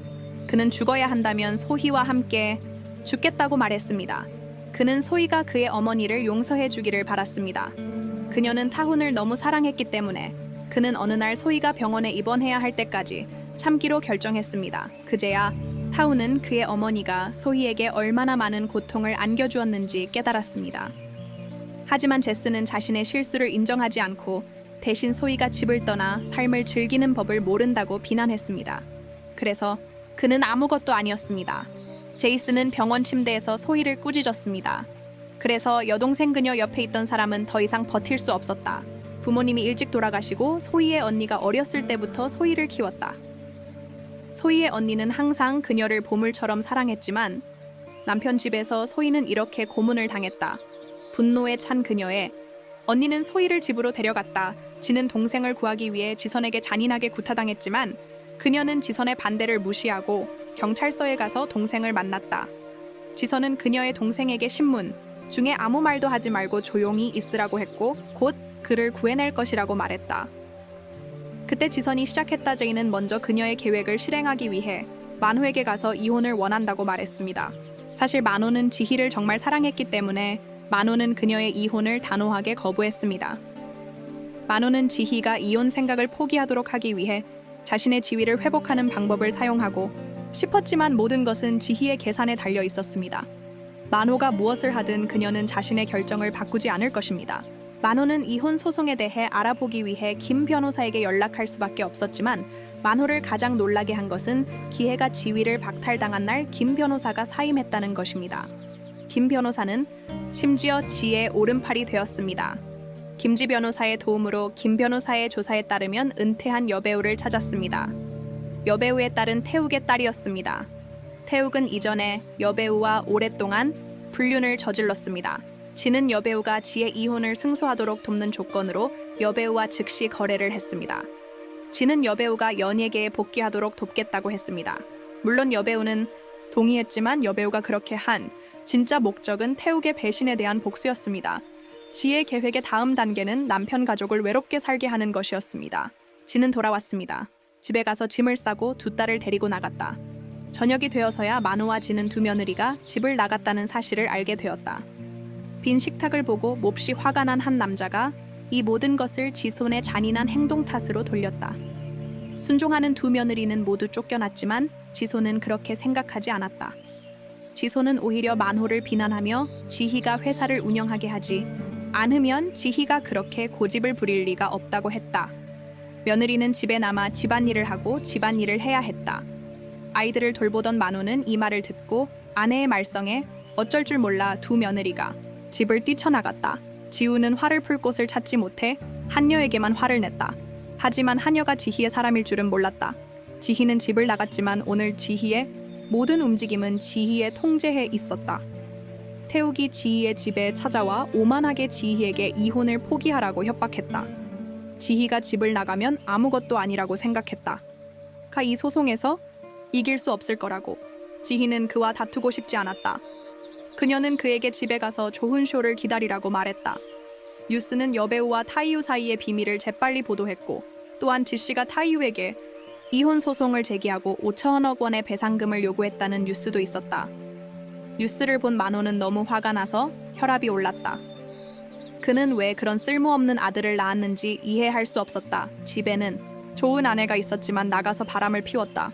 Speaker 1: 그는 죽어야 한다면 소희와 함께 죽겠다고 말했습니다. 그는 소희가 그의 어머니를 용서해 주기를 바랐습니다. 그녀는 타훈을 너무 사랑했기 때문에 그는 어느 날 소희가 병원에 입원해야 할 때까지 참기로 결정했습니다. 그제야 타훈은 그의 어머니가 소희에게 얼마나 많은 고통을 안겨주었는지 깨달았습니다. 하지만 제스는 자신의 실수를 인정하지 않고 대신 소희가 집을 떠나 삶을 즐기는 법을 모른다고 비난했습니다. 그래서 그는 아무것도 아니었습니다. 제이스는 병원 침대에서 소희를 꾸짖었습니다. 그래서 여동생 그녀 옆에 있던 사람은 더 이상 버틸 수 없었다. 부모님이 일찍 돌아가시고 소희의 언니가 어렸을 때부터 소희를 키웠다. 소희의 언니는 항상 그녀를 보물처럼 사랑했지만 남편 집에서 소희는 이렇게 고문을 당했다. 분노에 찬 그녀의 언니는 소희를 집으로 데려갔다. 지는 동생을 구하기 위해 지선에게 잔인하게 구타당했지만 그녀는 지선의 반대를 무시하고 경찰서에 가서 동생을 만났다. 지선은 그녀의 동생에게 신문 중에 아무 말도 하지 말고 조용히 있으라고 했고 곧 그를 구해낼 것이라고 말했다. 그때 지선이 시작했다. 제이는 먼저 그녀의 계획을 실행하기 위해 만호에게 가서 이혼을 원한다고 말했습니다. 사실 만호는 지희를 정말 사랑했기 때문에 만호는 그녀의 이혼을 단호하게 거부했습니다. 만호는 지희가 이혼 생각을 포기하도록 하기 위해 자신의 지위를 회복하는 방법을 사용하고 싶었지만 모든 것은 지희의 계산에 달려 있었습니다. 만호가 무엇을 하든 그녀는 자신의 결정을 바꾸지 않을 것입니다. 만호는 이혼 소송에 대해 알아보기 위해 김 변호사에게 연락할 수밖에 없었지만 만호를 가장 놀라게 한 것은 기혜가 지위를 박탈당한 날 김 변호사가 사임했다는 것입니다. 김 변호사는 심지어 지의 오른팔이 되었습니다. 김지 변호사의 도움으로 김 변호사의 조사에 따르면 은퇴한 여배우를 찾았습니다. 여배우의 딸은 태욱의 딸이었습니다. 태욱은 이전에 여배우와 오랫동안 불륜을 저질렀습니다. 지는 여배우가 지의 이혼을 승소하도록 돕는 조건으로 여배우와 즉시 거래를 했습니다. 지는 여배우가 연예계에 복귀하도록 돕겠다고 했습니다. 물론 여배우는 동의했지만 여배우가 그렇게 한 진짜 목적은 태욱의 배신에 대한 복수였습니다. 지의 계획의 다음 단계는 남편 가족을 외롭게 살게 하는 것이었습니다. 지는 돌아왔습니다. 집에 가서 짐을 싸고 두 딸을 데리고 나갔다. 저녁이 되어서야 만호와 지는 두 며느리가 집을 나갔다는 사실을 알게 되었다. 빈 식탁을 보고 몹시 화가 난 한 남자가 이 모든 것을 지손의 잔인한 행동 탓으로 돌렸다. 순종하는 두 며느리는 모두 쫓겨났지만 지소는 그렇게 생각하지 않았다. 지소는 오히려 만호를 비난하며 지희가 회사를 운영하게 하지 않으면 지희가 그렇게 고집을 부릴 리가 없다고 했다. 며느리는 집에 남아 집안일을 하고 집안일을 해야 했다. 아이들을 돌보던 만호는 이 말을 듣고 아내의 말썽에 어쩔 줄 몰라 두 며느리가 집을 뛰쳐나갔다. 지우는 화를 풀 곳을 찾지 못해 한여에게만 화를 냈다. 하지만 한여가 지희의 사람일 줄은 몰랐다. 지희는 집을 나갔지만 오늘 지희의 모든 움직임은 지희의 통제에 있었다. 태욱이 지희의 집에 찾아와 오만하게 지희에게 이혼을 포기하라고 협박했다. 지희가 집을 나가면 아무것도 아니라고 생각했다. 이 소송에서 이길 수 없을 거라고. 지희는 그와 다투고 싶지 않았다. 그녀는 그에게 집에 가서 좋은 쇼를 기다리라고 말했다. 뉴스는 여배우와 타이유 사이의 비밀을 재빨리 보도했고 또한 지씨가 타이유에게 이혼 소송을 제기하고 5천억 원의 배상금을 요구했다는 뉴스도 있었다. 뉴스를 본 만호는 너무 화가 나서 혈압이 올랐다. 그는 왜 그런 쓸모없는 아들을 낳았는지 이해할 수 없었다. 집에는 좋은 아내가 있었지만 나가서 바람을 피웠다.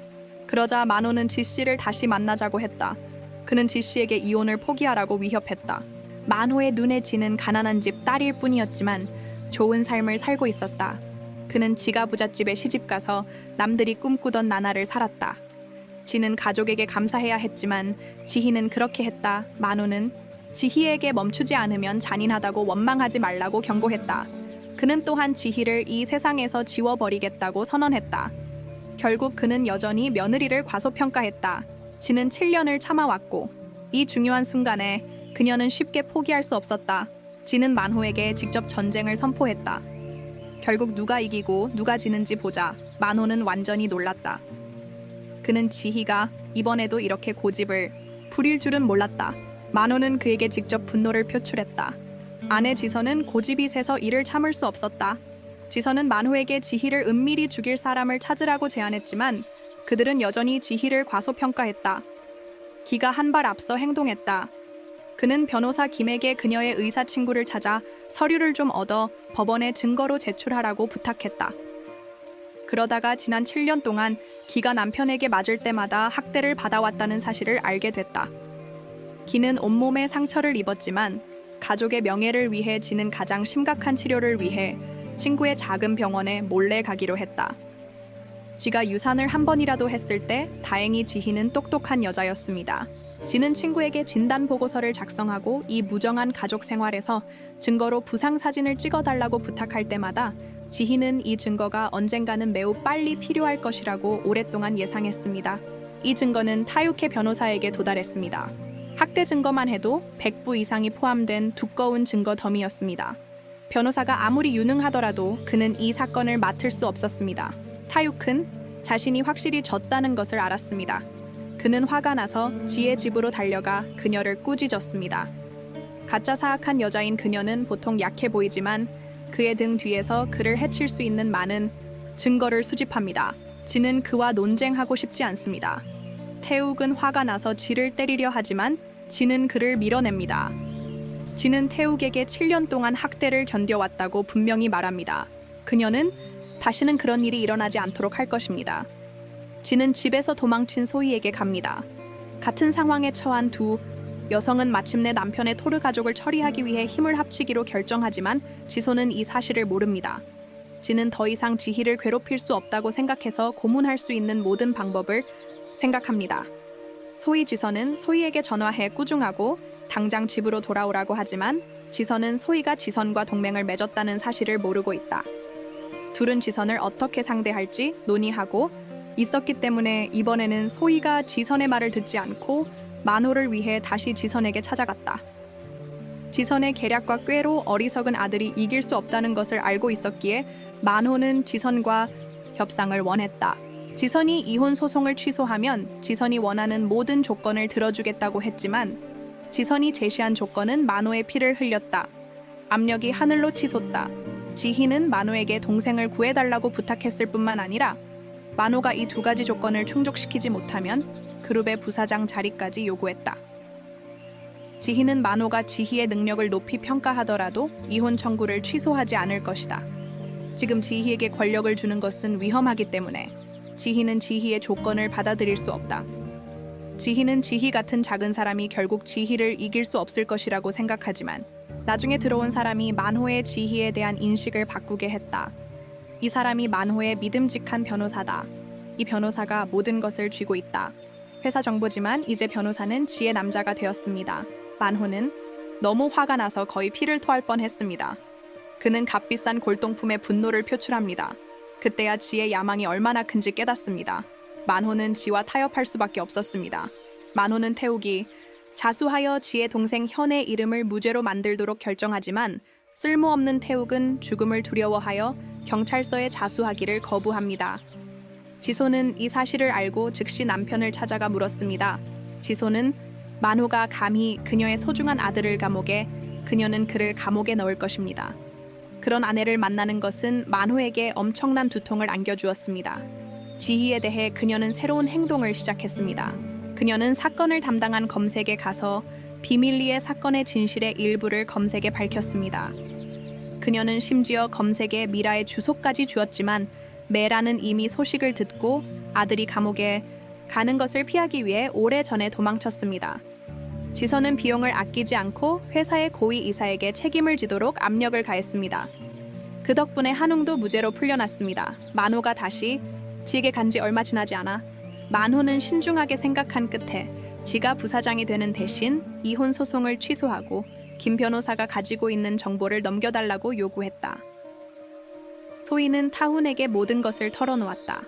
Speaker 1: 그러자 만호는 지씨를 다시 만나자고 했다. 그는 지씨에게 이혼을 포기하라고 위협했다. 만호의 눈에 지는 가난한 집 딸일 뿐이었지만 좋은 삶을 살고 있었다. 그는 지가 부잣집에 시집가서 남들이 꿈꾸던 나날을 살았다. 지는 가족에게 감사해야 했지만 지희는 그렇게 했다. 만호는 지희에게 멈추지 않으면 잔인하다고 원망하지 말라고 경고했다. 그는 또한 지희를 이 세상에서 지워버리겠다고 선언했다. 결국 그는 여전히 며느리를 과소평가했다. 지는 7년을 참아왔고 이 중요한 순간에 그녀는 쉽게 포기할 수 없었다. 지는 만호에게 직접 전쟁을 선포했다. 결국 누가 이기고 누가 지는지 보자. 만호는 완전히 놀랐다. 그는 지희가 이번에도 이렇게 고집을 부릴 줄은 몰랐다. 만호는 그에게 직접 분노를 표출했다. 아내 지선은 고집이 세서 이를 참을 수 없었다. 지선은 만호에게 지희를 은밀히 죽일 사람을 찾으라고 제안했지만 그들은 여전히 지희를 과소평가했다. 기가 한 발 앞서 행동했다. 그는 변호사 김에게 그녀의 의사 친구를 찾아 서류를 좀 얻어 법원에 증거로 제출하라고 부탁했다. 그러다가 지난 7년 동안 기가 남편에게 맞을 때마다 학대를 받아왔다는 사실을 알게 됐다. 기는 온몸에 상처를 입었지만 가족의 명예를 위해 지는 가장 심각한 치료를 위해 친구의 작은 병원에 몰래 가기로 했다. 지가 유산을 한 번이라도 했을 때 다행히 지희는 똑똑한 여자였습니다. 지는 친구에게 진단 보고서를 작성하고 이 무정한 가족 생활에서 증거로 부상 사진을 찍어달라고 부탁할 때마다 지희는 이 증거가 언젠가는 매우 빨리 필요할 것이라고 오랫동안 예상했습니다. 이 증거는 타육해 변호사에게 도달했습니다. 학대 증거만 해도 100부 이상이 포함된 두꺼운 증거 더미였습니다. 변호사가 아무리 유능하더라도 그는 이 사건을 맡을 수 없었습니다. 타육은 자신이 확실히 졌다는 것을 알았습니다. 그는 화가 나서 지의 집으로 달려가 그녀를 꾸짖었습니다. 가짜 사악한 여자인 그녀는 보통 약해 보이지만 그의 등 뒤에서 그를 해칠 수 있는 많은 증거를 수집합니다. 지는 그와 논쟁하고 싶지 않습니다. 태욱은 화가 나서 지를 때리려 하지만 지는 그를 밀어냅니다. 지는 태욱에게 7년 동안 학대를 견뎌왔다고 분명히 말합니다. 그녀는 다시는 그런 일이 일어나지 않도록 할 것입니다. 지는 집에서 도망친 소희에게 갑니다. 같은 상황에 처한 두 여성은 마침내 남편의 토르 가족을 처리하기 위해 힘을 합치기로 결정하지만 지소는 이 사실을 모릅니다. 지는 더 이상 지희를 괴롭힐 수 없다고 생각해서 고문할 수 있는 모든 방법을 생각합니다. 소희 지선은 소희에게 전화해 꾸중하고 당장 집으로 돌아오라고 하지만 지선은 소희가 지선과 동맹을 맺었다는 사실을 모르고 있다. 둘은 지선을 어떻게 상대할지 논의하고 있었기 때문에 이번에는 소희가 지선의 말을 듣지 않고 만호를 위해 다시 지선에게 찾아갔다. 지선의 계략과 꾀로 어리석은 아들이 이길 수 없다는 것을 알고 있었기에 만호는 지선과 협상을 원했다. 지선이 이혼 소송을 취소하면 지선이 원하는 모든 조건을 들어주겠다고 했지만 지선이 제시한 조건은 만호의 피를 흘렸다. 압력이 하늘로 치솟다. 지희는 만호에게 동생을 구해달라고 부탁했을 뿐만 아니라 만호가 이 두 가지 조건을 충족시키지 못하면 그룹의 부사장 자리까지 요구했다. 지희는 만호가 지희의 능력을 높이 평가하더라도 이혼 청구를 취소하지 않을 것이다. 지금 지희에게 권력을 주는 것은 위험하기 때문에 지희는 지희의 조건을 받아들일 수 없다. 지희는 지희 같은 작은 사람이 결국 지희를 이길 수 없을 것이라고 생각하지만 나중에 들어온 사람이 만호의 지희에 대한 인식을 바꾸게 했다. 이 사람이 만호의 믿음직한 변호사다. 이 변호사가 모든 것을 쥐고 있다. 회사 정보지만 이제 변호사는 지의 남자가 되었습니다. 만호는 너무 화가 나서 거의 피를 토할 뻔했습니다. 그는 값비싼 골동품에 분노를 표출합니다. 그때야 지의 야망이 얼마나 큰지 깨닫습니다. 만호는 지와 타협할 수밖에 없었습니다. 만호는 태욱이 자수하여 지의 동생 현의 이름을 무죄로 만들도록 결정하지만 쓸모없는 태욱은 죽음을 두려워하여 경찰서에 자수하기를 거부합니다. 지소는 이 사실을 알고 즉시 남편을 찾아가 물었습니다. 지소는 만호가 감히 그녀의 소중한 아들을 감옥에, 그녀는 그를 감옥에 넣을 것입니다. 그런 아내를 만나는 것은 만호에게 엄청난 두통을 안겨주었습니다. 지희에 대해 그녀는 새로운 행동을 시작했습니다. 그녀는 사건을 담당한 검색에 가서 비밀리에 사건의 진실의 일부를 검색에 밝혔습니다. 그녀는 심지어 검색에 미라의 주소까지 주었지만 메라는 이미 소식을 듣고 아들이 감옥에 가는 것을 피하기 위해 오래전에 도망쳤습니다. 지선은 비용을 아끼지 않고 회사의 고위 이사에게 책임을 지도록 압력을 가했습니다. 그 덕분에 한웅도 무죄로 풀려났습니다. 만호가 다시 지에게 간 지 얼마 지나지 않아 만호는 신중하게 생각한 끝에 지가 부사장이 되는 대신 이혼 소송을 취소하고 김 변호사가 가지고 있는 정보를 넘겨달라고 요구했다. 소희는 타훈에게 모든 것을 털어놓았다.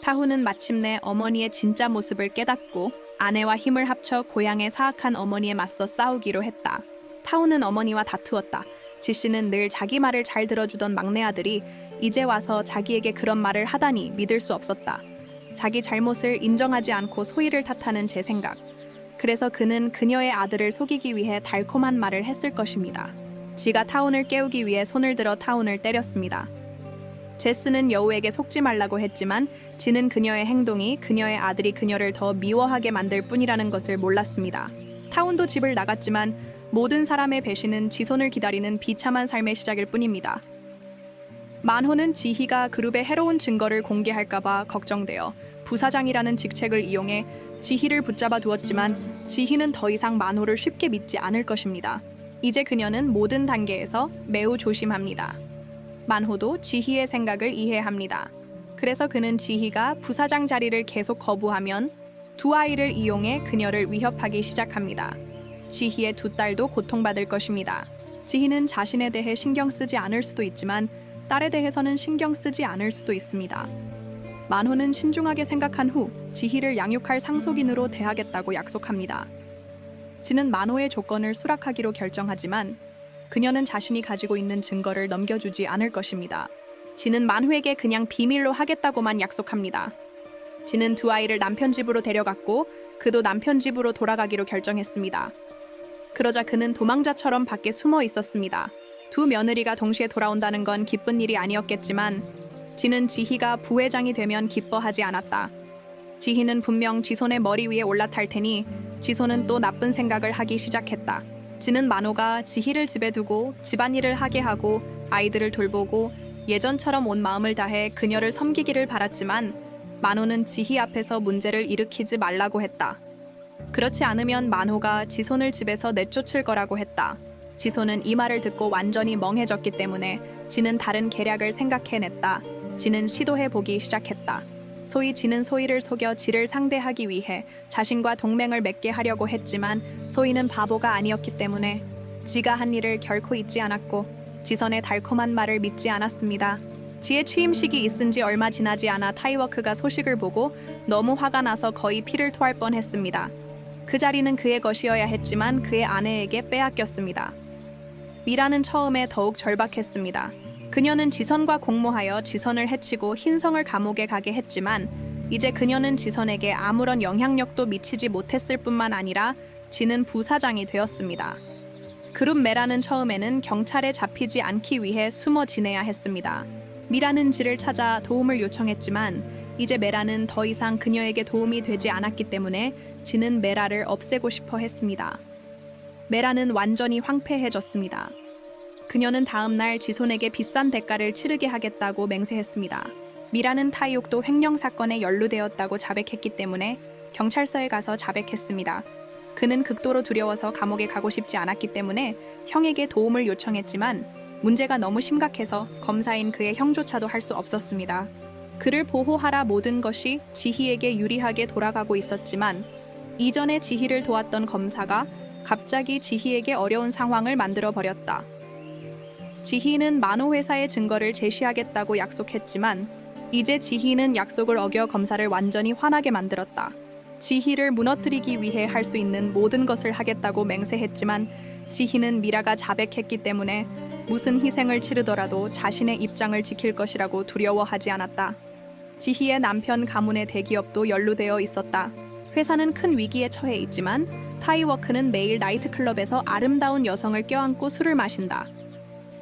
Speaker 1: 타훈은 마침내 어머니의 진짜 모습을 깨닫고 아내와 힘을 합쳐 고향의 사악한 어머니에 맞서 싸우기로 했다. 타훈은 어머니와 다투었다. 지씨는 늘 자기 말을 잘 들어주던 막내 아들이 이제 와서 자기에게 그런 말을 하다니 믿을 수 없었다. 자기 잘못을 인정하지 않고 소희를 탓하는 제 생각. 그래서 그는 그녀의 아들을 속이기 위해 달콤한 말을 했을 것입니다. 지가 타훈을 깨우기 위해 손을 들어 타훈을 때렸습니다. 제스는 여우에게 속지 말라고 했지만 지는 그녀의 행동이 그녀의 아들이 그녀를 더 미워하게 만들 뿐이라는 것을 몰랐습니다. 타훈도 집을 나갔지만 모든 사람의 배신은 지손을 기다리는 비참한 삶의 시작일 뿐입니다. 만호는 지희가 그룹의 해로운 증거를 공개할까봐 걱정되어 부사장이라는 직책을 이용해 지희를 붙잡아 두었지만 지희는 더 이상 만호를 쉽게 믿지 않을 것입니다. 이제 그녀는 모든 단계에서 매우 조심합니다. 만호도 지희의 생각을 이해합니다. 그래서 그는 지희가 부사장 자리를 계속 거부하면 두 아이를 이용해 그녀를 위협하기 시작합니다. 지희의 두 딸도 고통받을 것입니다. 지희는 자신에 대해 신경 쓰지 않을 수도 있지만 딸에 대해서는 신경 쓰지 않을 수도 있습니다. 만호는 신중하게 생각한 후 지희를 양육할 상속인으로 대하겠다고 약속합니다. 지는 만호의 조건을 수락하기로 결정하지만 그녀는 자신이 가지고 있는 증거를 넘겨주지 않을 것입니다. 지는 만호에게 그냥 비밀로 하겠다고만 약속합니다. 지는 두 아이를 남편 집으로 데려갔고 그도 남편 집으로 돌아가기로 결정했습니다. 그러자 그는 도망자처럼 밖에 숨어 있었습니다. 두 며느리가 동시에 돌아온다는 건 기쁜 일이 아니었겠지만 지는 지희가 부회장이 되면 기뻐하지 않았다. 지희는 분명 지손의 머리 위에 올라탈 테니 지손은 또 나쁜 생각을 하기 시작했다. 지는 만호가 지희를 집에 두고 집안일을 하게 하고 아이들을 돌보고 예전처럼 온 마음을 다해 그녀를 섬기기를 바랐지만 만호는 지희 앞에서 문제를 일으키지 말라고 했다. 그렇지 않으면 만호가 지손을 집에서 내쫓을 거라고 했다. 지손은 이 말을 듣고 완전히 멍해졌기 때문에 지는 다른 계략을 생각해냈다. 지는 시도해보기 시작했다. 소위 지는 소희를 속여 지를 상대하기 위해 자신과 동맹을 맺게 하려고 했지만 소희는 바보가 아니었기 때문에 지가 한 일을 결코 잊지 않았고 지선의 달콤한 말을 믿지 않았습니다. 지의 취임식이 있은 지 얼마 지나지 않아 타이워크가 소식을 보고 너무 화가 나서 거의 피를 토할 뻔했습니다. 그 자리는 그의 것이어야 했지만 그의 아내에게 빼앗겼습니다. 미라는 처음에 더욱 절박했습니다. 그녀는 지선과 공모하여 지선을 해치고 흰성을 감옥에 가게 했지만 이제 그녀는 지선에게 아무런 영향력도 미치지 못했을 뿐만 아니라 지는 부사장이 되었습니다. 그룹 메라는 처음에는 경찰에 잡히지 않기 위해 숨어 지내야 했습니다. 미라는 지를 찾아 도움을 요청했지만 이제 메라는 더 이상 그녀에게 도움이 되지 않았기 때문에 지는 메라를 없애고 싶어 했습니다. 메라는 완전히 황폐해졌습니다. 그녀는 다음 날 지손에게 비싼 대가를 치르게 하겠다고 맹세했습니다. 미라는 타이옥도 횡령 사건에 연루되었다고 자백했기 때문에 경찰서에 가서 자백했습니다. 그는 극도로 두려워서 감옥에 가고 싶지 않았기 때문에 형에게 도움을 요청했지만 문제가 너무 심각해서 검사인 그의 형조차도 할 수 없었습니다. 그를 보호하라 모든 것이 지희에게 유리하게 돌아가고 있었지만 이전에 지희를 도왔던 검사가 갑자기 지희에게 어려운 상황을 만들어 버렸다. 지희는 만호 회사의 증거를 제시하겠다고 약속했지만 이제 지희는 약속을 어겨 검사를 완전히 화나게 만들었다. 지희를 무너뜨리기 위해 할 수 있는 모든 것을 하겠다고 맹세했지만 지희는 미라가 자백했기 때문에 무슨 희생을 치르더라도 자신의 입장을 지킬 것이라고 두려워하지 않았다. 지희의 남편 가문의 대기업도 연루되어 있었다. 회사는 큰 위기에 처해 있지만 타이워크는 매일 나이트클럽에서 아름다운 여성을 껴안고 술을 마신다.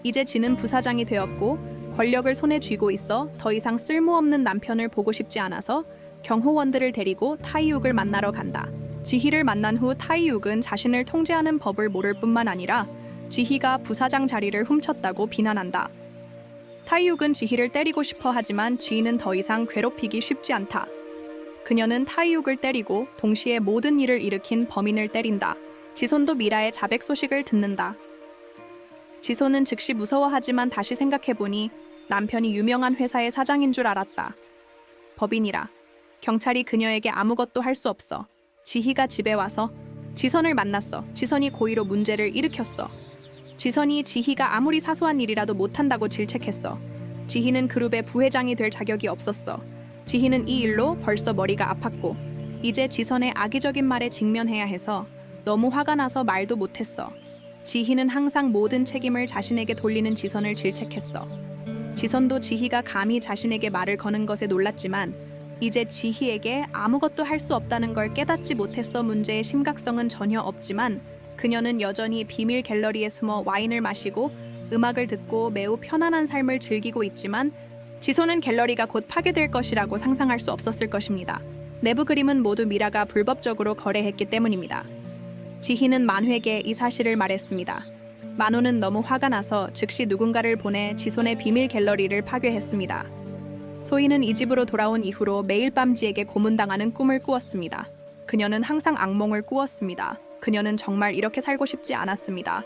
Speaker 1: 이제 지는 부사장이 되었고 권력을 손에 쥐고 있어 더 이상 쓸모없는 남편을 보고 싶지 않아서 경호원들을 데리고 타이욱을 만나러 간다. 지희를 만난 후 타이욱은 자신을 통제하는 법을 모를 뿐만 아니라 지희가 부사장 자리를 훔쳤다고 비난한다. 타이욱은 지희를 때리고 싶어 하지만 지희는 더 이상 괴롭히기 쉽지 않다. 그녀는 타이욱을 때리고 동시에 모든 일을 일으킨 범인을 때린다. 지손도 미라의 자백 소식을 듣는다. 지손은 즉시 무서워하지만 다시 생각해보니 남편이 유명한 회사의 사장인 줄 알았다. 법인이라. 경찰이 그녀에게 아무것도 할 수 없어. 지희가 집에 와서 지선을 만났어. 지선이 고의로 문제를 일으켰어. 지선이 지희가 아무리 사소한 일이라도 못한다고 질책했어. 지희는 그룹의 부회장이 될 자격이 없었어. 지희는 이 일로 벌써 머리가 아팠고 이제 지선의 악의적인 말에 직면해야 해서 너무 화가 나서 말도 못했어. 지희는 항상 모든 책임을 자신에게 돌리는 지선을 질책했어. 지선도 지희가 감히 자신에게 말을 거는 것에 놀랐지만 이제 지희에게 아무것도 할 수 없다는 걸 깨닫지 못했어. 문제의 심각성은 전혀 없지만 그녀는 여전히 비밀 갤러리에 숨어 와인을 마시고 음악을 듣고 매우 편안한 삶을 즐기고 있지만 지소는 갤러리가 곧 파괴될 것이라고 상상할 수 없었을 것입니다. 내부 그림은 모두 미라가 불법적으로 거래했기 때문입니다. 지희는 만회에게 이 사실을 말했습니다. 만호는 너무 화가 나서 즉시 누군가를 보내 지손의 비밀 갤러리를 파괴했습니다. 소희는 이 집으로 돌아온 이후로 매일 밤 지에게 고문당하는 꿈을 꾸었습니다. 그녀는 항상 악몽을 꾸었습니다. 그녀는 정말 이렇게 살고 싶지 않았습니다.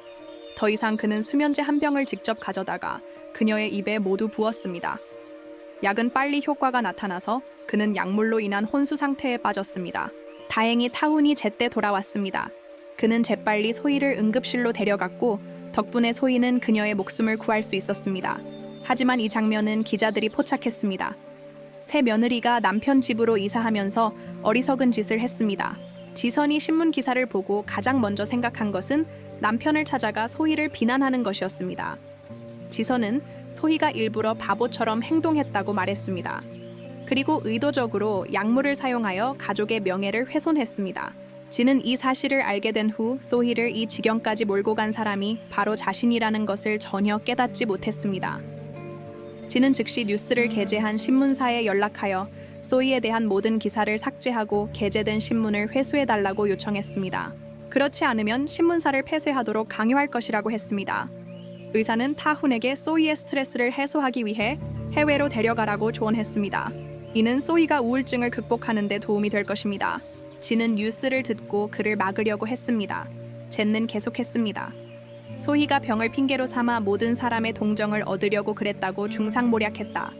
Speaker 1: 더 이상 그는 수면제 한 병을 직접 가져다가 그녀의 입에 모두 부었습니다. 약은 빨리 효과가 나타나서 그는 약물로 인한 혼수 상태에 빠졌습니다. 다행히 타훈이 제때 돌아왔습니다. 그는 재빨리 소희를 응급실로 데려갔고 덕분에 소희는 그녀의 목숨을 구할 수 있었습니다. 하지만 이 장면은 기자들이 포착했습니다. 새 며느리가 남편 집으로 이사하면서 어리석은 짓을 했습니다. 지선이 신문 기사를 보고 가장 먼저 생각한 것은 남편을 찾아가 소희를 비난하는 것이었습니다. 지선은 소희가 일부러 바보처럼 행동했다고 말했습니다. 그리고 의도적으로 약물을 사용하여 가족의 명예를 훼손했습니다. 지는 이 사실을 알게 된 후 소희를 이 지경까지 몰고 간 사람이 바로 자신이라는 것을 전혀 깨닫지 못했습니다. 지는 즉시 뉴스를 게재한 신문사에 연락하여 소희에 대한 모든 기사를 삭제하고 게재된 신문을 회수해달라고 요청했습니다. 그렇지 않으면 신문사를 폐쇄하도록 강요할 것이라고 했습니다. 의사는 타훈에게 소희의 스트레스를 해소하기 위해 해외로 데려가라고 조언했습니다. 이는 소희가 우울증을 극복하는 데 도움이 될 것입니다. 지는 뉴스를 듣고 그를 막으려고 했습니다. 젠는 계속했습니다. 소희가 병을 핑계로 삼아 모든 사람의 동정을 얻으려고 그랬다고 중상모략했다.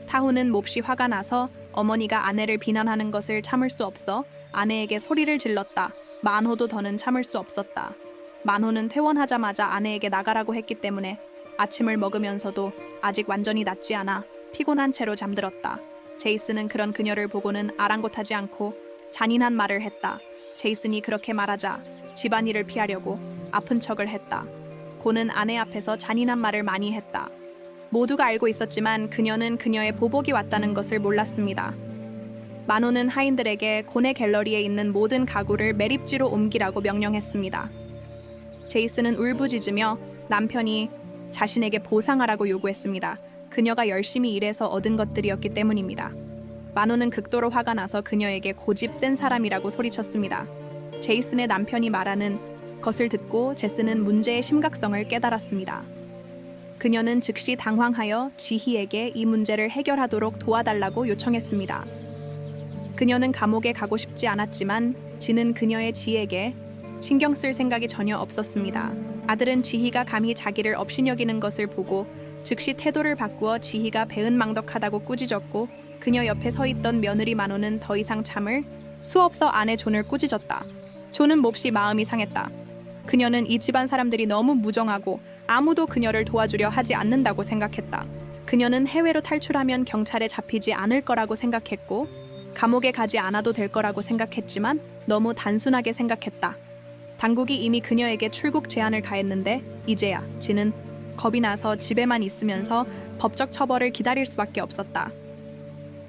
Speaker 1: 타훈은 몹시 화가 나서 어머니가 아내를 비난하는 것을 참을 수 없어 아내에게 소리를 질렀다. 만호도 더는 참을 수 없었다. 만호는 퇴원하자마자 아내에게 나가라고 했기 때문에 아침을 먹으면서도 아직 완전히 낫지 않아 피곤한 채로 잠들었다. 제이슨은 그런 그녀를 보고는 아랑곳하지 않고 잔인한 말을 했다. 제이슨이 그렇게 말하자 집안일을 피하려고 아픈 척을 했다. 고는 아내 앞에서 잔인한 말을 많이 했다. 모두가 알고 있었지만 그녀는 그녀의 보복이 왔다는 것을 몰랐습니다. 만호는 하인들에게 고네 갤러리에 있는 모든 가구를 매립지로 옮기라고 명령했습니다. 제이슨은 울부짖으며 남편이 자신에게 보상하라고 요구했습니다. 그녀가 열심히 일해서 얻은 것들이었기 때문입니다. 만호는 극도로 화가 나서 그녀에게 고집 센 사람이라고 소리쳤습니다. 제이슨의 남편이 말하는 것을 듣고 제스는 문제의 심각성을 깨달았습니다. 그녀는 즉시 당황하여 지희에게 이 문제를 해결하도록 도와달라고 요청했습니다. 그녀는 감옥에 가고 싶지 않았지만 지는 그녀의 지에게 신경 쓸 생각이 전혀 없었습니다. 아들은 지희가 감히 자기를 업신여기는 것을 보고 즉시 태도를 바꾸어 지희가 배은망덕하다고 꾸짖었고, 그녀 옆에 서 있던 며느리 만호는 더 이상 참을 수 없어 아내 존을 꾸짖었다. 존은 몹시 마음이 상했다. 그녀는 이 집안 사람들이 너무 무정하고 아무도 그녀를 도와주려 하지 않는다고 생각했다. 그녀는 해외로 탈출하면 경찰에 잡히지 않을 거라고 생각했고 감옥에 가지 않아도 될 거라고 생각했지만 너무 단순하게 생각했다. 당국이 이미 그녀에게 출국 제한을 가했는데 이제야 지는 겁이 나서 집에만 있으면서 법적 처벌을 기다릴 수밖에 없었다.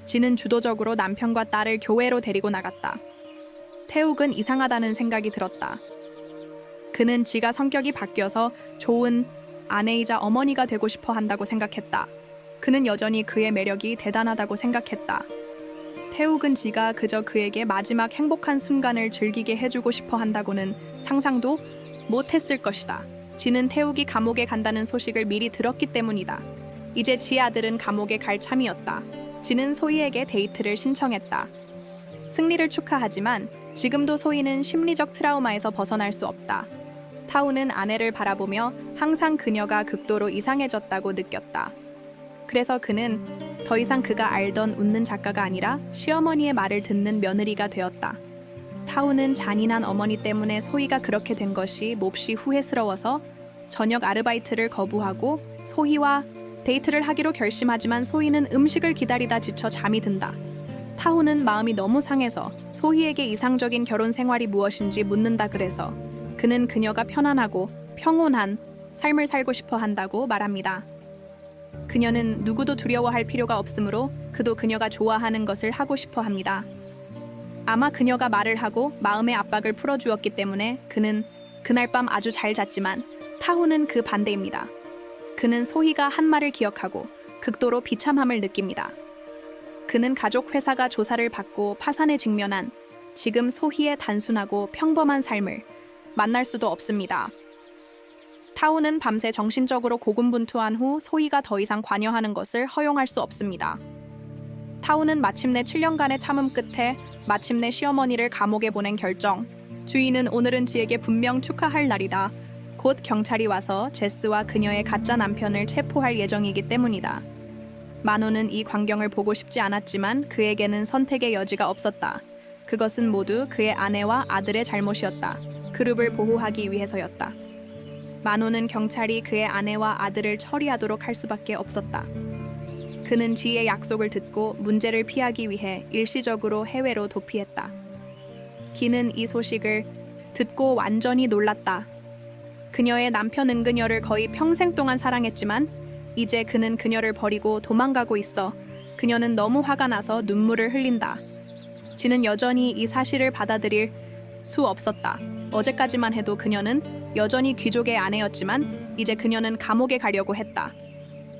Speaker 1: 지는 주도적으로 남편과 딸을 교회로 데리고 나갔다. 태욱은 이상하다는 생각이 들었다. 그는 지가 성격이 바뀌어서 좋은 아내이자 어머니가 되고 싶어 한다고 생각했다. 그는 여전히 그의 매력이 대단하다고 생각했다. 태욱은 지가 그저 그에게 마지막 행복한 순간을 즐기게 해주고 싶어 한다고는 상상도 못했을 것이다. 지는 태욱이 감옥에 간다는 소식을 미리 들었기 때문이다. 이제 지 아들은 감옥에 갈 참이었다. 지는 소희에게 데이트를 신청했다. 승리를 축하하지만 지금도 소희는 심리적 트라우마에서 벗어날 수 없다. 타우는 아내를 바라보며 항상 그녀가 극도로 이상해졌다고 느꼈다. 그래서 그는 더 이상 그가 알던 웃는 작가가 아니라 시어머니의 말을 듣는 며느리가 되었다. 타우는 잔인한 어머니 때문에 소희가 그렇게 된 것이 몹시 후회스러워서 저녁 아르바이트를 거부하고 소희와 데이트를 하기로 결심하지만 소희는 음식을 기다리다 지쳐 잠이 든다. 타우는 마음이 너무 상해서 소희에게 이상적인 결혼 생활이 무엇인지 묻는다. 그래서 그는 그녀가 편안하고 평온한 삶을 살고 싶어 한다고 말합니다. 그녀는 누구도 두려워할 필요가 없으므로 그도 그녀가 좋아하는 것을 하고 싶어 합니다. 아마 그녀가 말을 하고 마음의 압박을 풀어주었기 때문에 그는 그날 밤 아주 잘 잤지만 타후는 그 반대입니다. 그는 소희가 한 말을 기억하고 극도로 비참함을 느낍니다. 그는 가족 회사가 조사를 받고 파산에 직면한 지금 소희의 단순하고 평범한 삶을 만날 수도 없습니다. 타우는 밤새 정신적으로 고군분투한 후 소희가 더 이상 관여하는 것을 허용할 수 없습니다. 타우는 마침내 7년간의 참음 끝에 마침내 시어머니를 감옥에 보낸 결정. 주인은 오늘은 지에게 분명 축하할 날이다. 곧 경찰이 와서 제스와 그녀의 가짜 남편을 체포할 예정이기 때문이다. 만호는 이 광경을 보고 싶지 않았지만 그에게는 선택의 여지가 없었다. 그것은 모두 그의 아내와 아들의 잘못이었다. 그룹을 보호하기 위해서였다. 만호는 경찰이 그의 아내와 아들을 처리하도록 할 수밖에 없었다. 그는 지의 약속을 듣고 문제를 피하기 위해 일시적으로 해외로 도피했다. 기는 이 소식을 듣고 완전히 놀랐다. 그녀의 남편 은그녀를 거의 평생 동안 사랑했지만 이제 그는 그녀를 버리고 도망가고 있어 그녀는 너무 화가 나서 눈물을 흘린다. 지는 여전히 이 사실을 받아들일 수 없었다. 어제까지만 해도 그녀는 여전히 귀족의 아내였지만 이제 그녀는 감옥에 가려고 했다.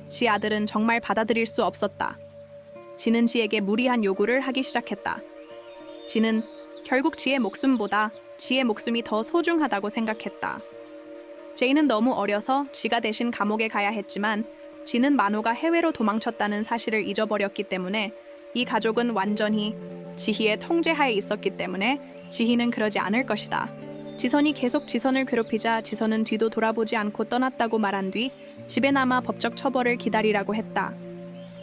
Speaker 1: 지 아들은 정말 받아들일 수 없었다. 지는 지에게 무리한 요구를 하기 시작했다. 지는 결국 지의 목숨보다 지의 목숨이 더 소중하다고 생각했다. 제이는 너무 어려서 지가 대신 감옥에 가야 했지만 지는 만호가 해외로 도망쳤다는 사실을 잊어버렸기 때문에 이 가족은 완전히 지희의 통제하에 있었기 때문에 지희는 그러지 않을 것이다. 지선이 계속 지선을 괴롭히자 지선은 뒤도 돌아보지 않고 떠났다고 말한 뒤 집에 남아 법적 처벌을 기다리라고 했다.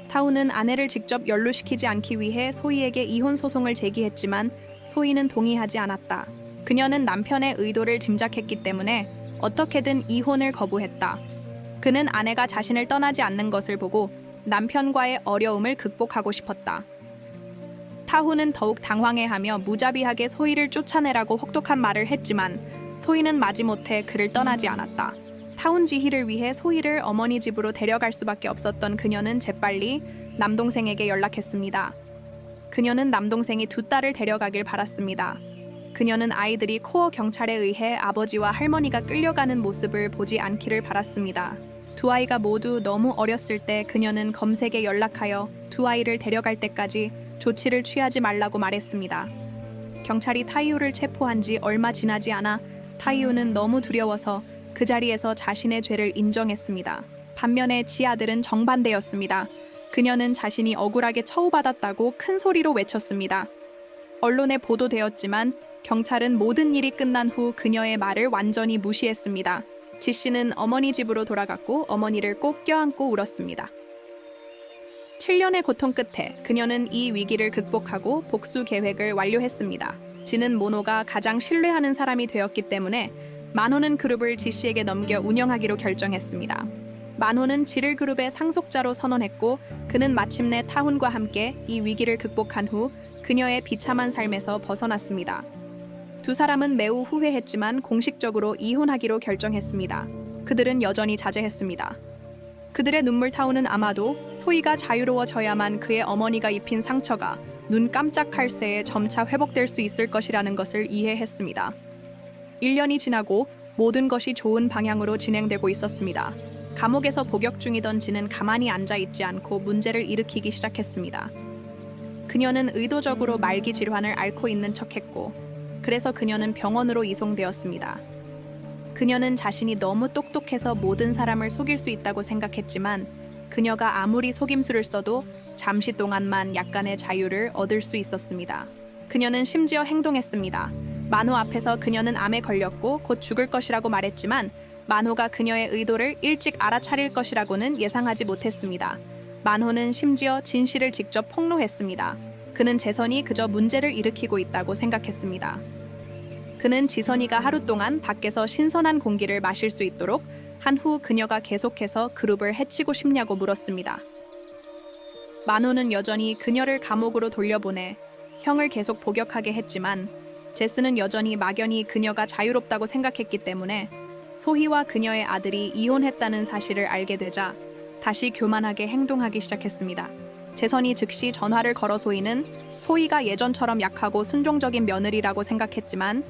Speaker 1: 타우는 아내를 직접 연루시키지 않기 위해 소희에게 이혼 소송을 제기했지만 소희는 동의하지 않았다. 그녀는 남편의 의도를 짐작했기 때문에 어떻게든 이혼을 거부했다. 그는 아내가 자신을 떠나지 않는 것을 보고 남편과의 어려움을 극복하고 싶었다. 타후는 더욱 당황해하며 무자비하게 소희를 쫓아내라고 혹독한 말을 했지만 소희는 마지못해 그를 떠나지 않았다. 타운 지희를 위해 소희를 어머니 집으로 데려갈 수밖에 없었던 그녀는 재빨리 남동생에게 연락했습니다. 그녀는 남동생이 두 딸을 데려가길 바랐습니다. 그녀는 아이들이 코어 경찰에 의해 아버지와 할머니가 끌려가는 모습을 보지 않기를 바랐습니다. 두 아이가 모두 너무 어렸을 때 그녀는 검색에 연락하여 두 아이를 데려갈 때까지 조치를 취하지 말라고 말했습니다. 경찰이 타이오를 체포한 지 얼마 지나지 않아 타이오는 너무 두려워서 그 자리에서 자신의 죄를 인정했습니다. 반면에 지 아들은 정반대였습니다. 그녀는 자신이 억울하게 처우받았다고 큰 소리로 외쳤습니다. 언론에 보도되었지만 경찰은 모든 일이 끝난 후 그녀의 말을 완전히 무시했습니다. 지 씨는 어머니 집으로 돌아갔고 어머니를 꼭 껴안고 울었습니다. 7년의 고통 끝에 그녀는 이 위기를 극복하고 복수 계획을 완료했습니다. 지는 모노가 가장 신뢰하는 사람이 되었기 때문에 만호는 그룹을 지 씨에게 넘겨 운영하기로 결정했습니다. 만호는 지를 그룹의 상속자로 선언했고 그는 마침내 타훈과 함께 이 위기를 극복한 후 그녀의 비참한 삶에서 벗어났습니다. 두 사람은 매우 후회했지만 공식적으로 이혼하기로 결정했습니다. 그들은 여전히 자제했습니다. 그들의 눈물 타운은 아마도 소희가 자유로워져야만 그의 어머니가 입힌 상처가 눈 깜짝할 새에 점차 회복될 수 있을 것이라는 것을 이해했습니다. 1년이 지나고 모든 것이 좋은 방향으로 진행되고 있었습니다. 감옥에서 복역 중이던 지는 가만히 앉아있지 않고 문제를 일으키기 시작했습니다. 그녀는 의도적으로 말기 질환을 앓고 있는 척했고 그래서 그녀는 병원으로 이송되었습니다. 그녀는 자신이 너무 똑똑해서 모든 사람을 속일 수 있다고 생각했지만 그녀가 아무리 속임수를 써도 잠시 동안만 약간의 자유를 얻을 수 있었습니다. 그녀는 심지어 행동했습니다. 만호 앞에서 그녀는 암에 걸렸고 곧 죽을 것이라고 말했지만 만호가 그녀의 의도를 일찍 알아차릴 것이라고는 예상하지 못했습니다. 만호는 심지어 진실을 직접 폭로했습니다. 그는 재선이 그저 문제를 일으키고 있다고 생각했습니다. 그는 지선이가 하루 동안 밖에서 신선한 공기를 마실 수 있도록 한 후 그녀가 계속해서 그룹을 해치고 싶냐고 물었습니다. 만호는 여전히 그녀를 감옥으로 돌려보내 형을 계속 복역하게 했지만 제스는 여전히 막연히 그녀가 자유롭다고 생각했기 때문에 소희와 그녀의 아들이 이혼했다는 사실을 알게 되자 다시 교만하게 행동하기 시작했습니다. 재선이 즉시 전화를 걸어 소희가 예전처럼 약하고 순종적인 며느리라고 생각했지만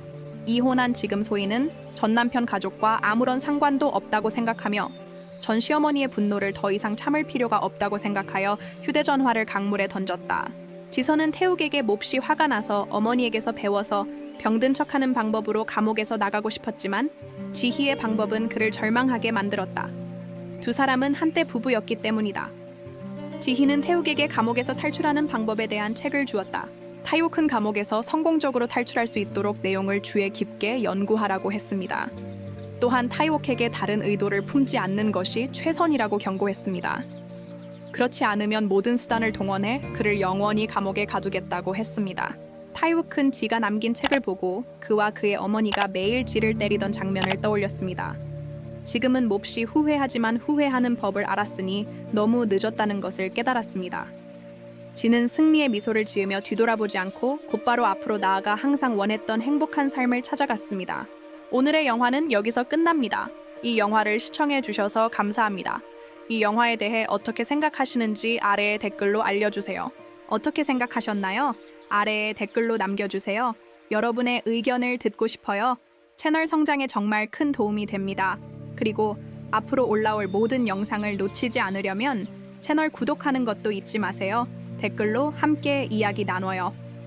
Speaker 1: 이혼한 지금 소희는 전 남편 가족과 아무런 상관도 없다고 생각하며 전 시어머니의 분노를 더 이상 참을 필요가 없다고 생각하여 휴대전화를 강물에 던졌다. 지선은 태욱에게 몹시 화가 나서 어머니에게서 배워서 병든 척하는 방법으로 감옥에서 나가고 싶었지만 지희의 방법은 그를 절망하게 만들었다. 두 사람은 한때 부부였기 때문이다. 지희는 태욱에게 감옥에서 탈출하는 방법에 대한 책을 주었다. 타이오큰 감옥에서 성공적으로 탈출할 수 있도록 내용을 주의 깊게 연구하라고 했습니다. 또한 타이옥에게 다른 의도를 품지 않는 것이 최선이라고 경고했습니다. 그렇지 않으면 모든 수단을 동원해 그를 영원히 감옥에 가두겠다고 했습니다. 타이욱은 지가 남긴 책을 보고 그와 그의 어머니가 매일 지를 때리던 장면을 떠올렸습니다. 지금은 몹시 후회하지만 후회하는 법을 알았으니 너무 늦었다는 것을 깨달았습니다. 지는 승리의 미소를 지으며 뒤돌아보지 않고 곧바로 앞으로 나아가 항상 원했던 행복한 삶을 찾아갔습니다. 오늘의 영화는 여기서 끝납니다. 이 영화를 시청해 주셔서 감사합니다. 이 영화에 대해 어떻게 생각하시는지 아래에 댓글로 알려주세요. 어떻게 생각하셨나요? 아래에 댓글로 남겨주세요. 여러분의 의견을 듣고 싶어요. 채널 성장에 정말 큰 도움이 됩니다. 그리고 앞으로 올라올 모든 영상을 놓치지 않으려면 채널 구독하는 것도 잊지 마세요. 댓글로 함께 이야기 나눠요.